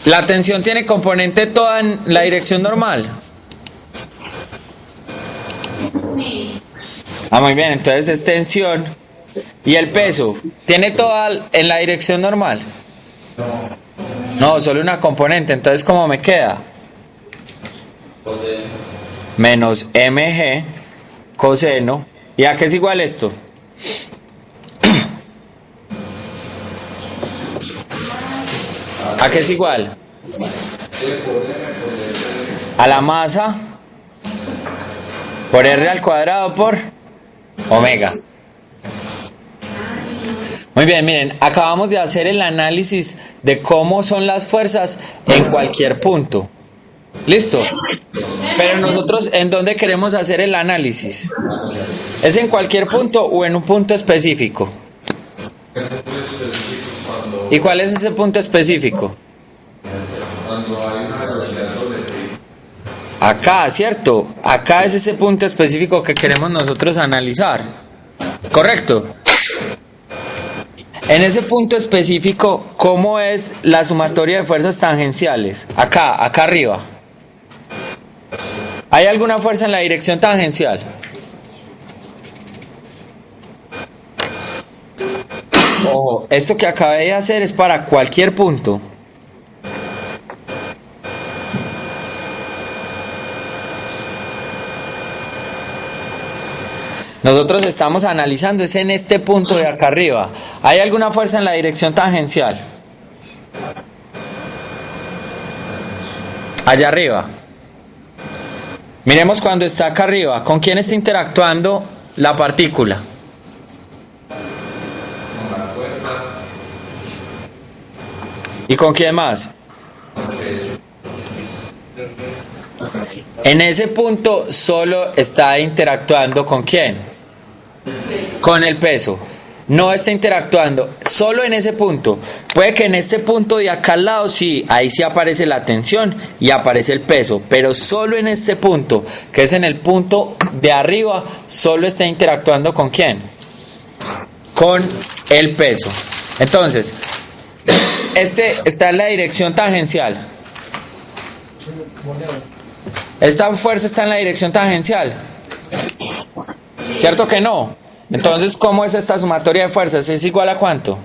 S1: ¿La tensión tiene componente toda en la dirección normal?
S4: Sí.
S1: Ah, muy bien, entonces es tensión. ¿Y el peso? ¿Tiene toda en la dirección normal? No, solo una componente. Entonces, ¿cómo me queda? Menos mg coseno. ¿Y a qué es igual esto? ¿A qué es igual? A la masa por r al cuadrado por omega. Muy bien, miren, acabamos de hacer el análisis de cómo son las fuerzas en cualquier punto. ¿Listo? Pero nosotros, ¿en dónde queremos hacer el análisis? ¿Es en cualquier punto o en un punto específico? ¿Y cuál es ese punto específico? Acá, ¿cierto? Acá es ese punto específico que queremos nosotros analizar. ¿Correcto? En ese punto específico, ¿cómo es la sumatoria de fuerzas tangenciales? Acá arriba. ¿Hay alguna fuerza en la dirección tangencial? Ojo, esto que acabé de hacer es para cualquier punto. Nosotros estamos analizando es en este punto de acá arriba. ¿Hay alguna fuerza en la dirección tangencial? Allá arriba. Miremos cuando está acá arriba. ¿Con quién está interactuando la partícula? ¿Y con quién más? En ese punto solo está interactuando ¿con quién? Con el peso. No está interactuando solo en ese punto. Puede que en este punto de acá al lado sí, ahí sí aparece la tensión y aparece el peso, pero solo en este punto, que es en el punto de arriba, solo está interactuando ¿con quién? Con el peso. Entonces, este está en la dirección tangencial. ¿Esta fuerza está en la dirección tangencial? ¿Cierto que no? Entonces, ¿cómo es esta sumatoria de fuerzas? ¿Es igual a cuánto?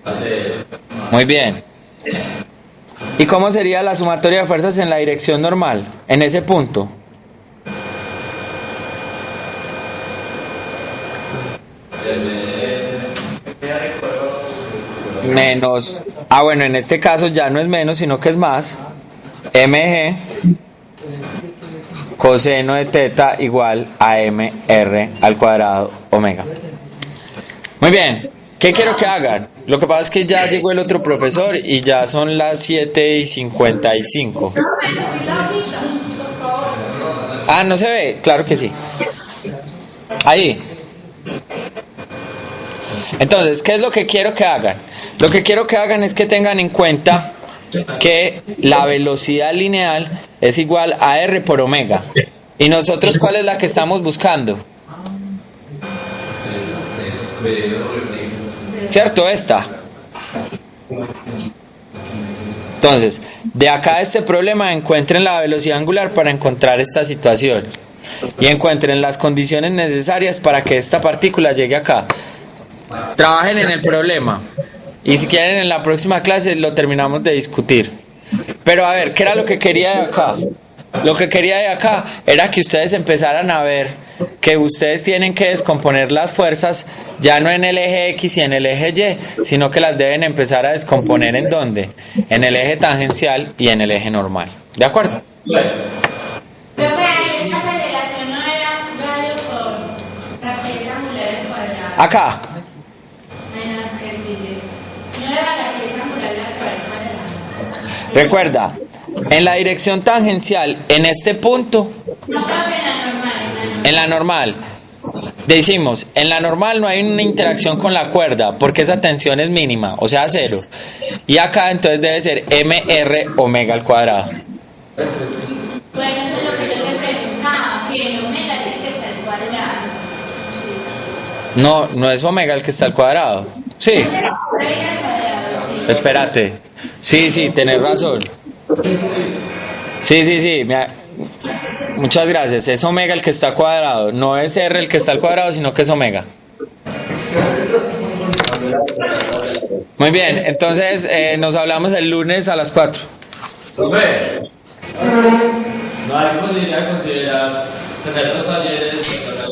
S1: A 0. Muy bien. ¿Y cómo sería la sumatoria de fuerzas en la dirección normal? En ese punto. Menos. Ah, bueno, en este caso ya no es menos, sino que es más. Mg coseno de teta igual a mr al cuadrado omega. Muy bien, ¿qué quiero que hagan? Lo que pasa es que ya llegó el otro profesor y ya son las 7:55. Ah, ¿no se ve? Claro que sí. Ahí. Entonces, ¿qué es lo que quiero que hagan? Lo que quiero que hagan es que tengan en cuenta que la velocidad lineal es igual a r por omega. ¿Y nosotros cuál es la que estamos buscando? ¿Cierto? Esta. Entonces, de acá a este problema encuentren la velocidad angular para encontrar esta situación. Y encuentren las condiciones necesarias para que esta partícula llegue acá. Trabajen en el problema. Y si quieren en la próxima clase lo terminamos de discutir. Pero a ver, ¿qué era lo que quería de acá? Lo que quería de acá era que ustedes empezaran a ver que ustedes tienen que descomponer las fuerzas ya no en el eje X y en el eje Y, sino que las deben empezar a descomponer ¿en dónde? En el eje tangencial y en el eje normal. ¿De acuerdo?
S4: Pero ahí esta aceleración no era radio por rapidez angular al cuadrado.
S1: Acá. Recuerda, en la dirección tangencial, en este punto, en la normal, decimos, en la normal no hay una interacción con la cuerda, porque esa tensión es mínima, o sea, 0. Y acá entonces debe ser mr omega al cuadrado.
S4: Bueno, eso es lo que yo te preguntaba, que el omega es el que está al cuadrado.
S1: No, no es omega el que está al cuadrado. Sí. Espérate. Sí, tenés razón. Sí. Muchas gracias. Es omega el que está cuadrado. No es R el que está al cuadrado, sino que es omega. Muy bien, entonces nos hablamos el lunes a las 4.
S5: Profe, no hay posibilidad de considerar tener dos talleres.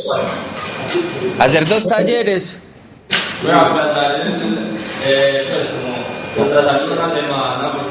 S1: Hacer 2 talleres.
S5: Bueno, pasar pues como contratar una semana.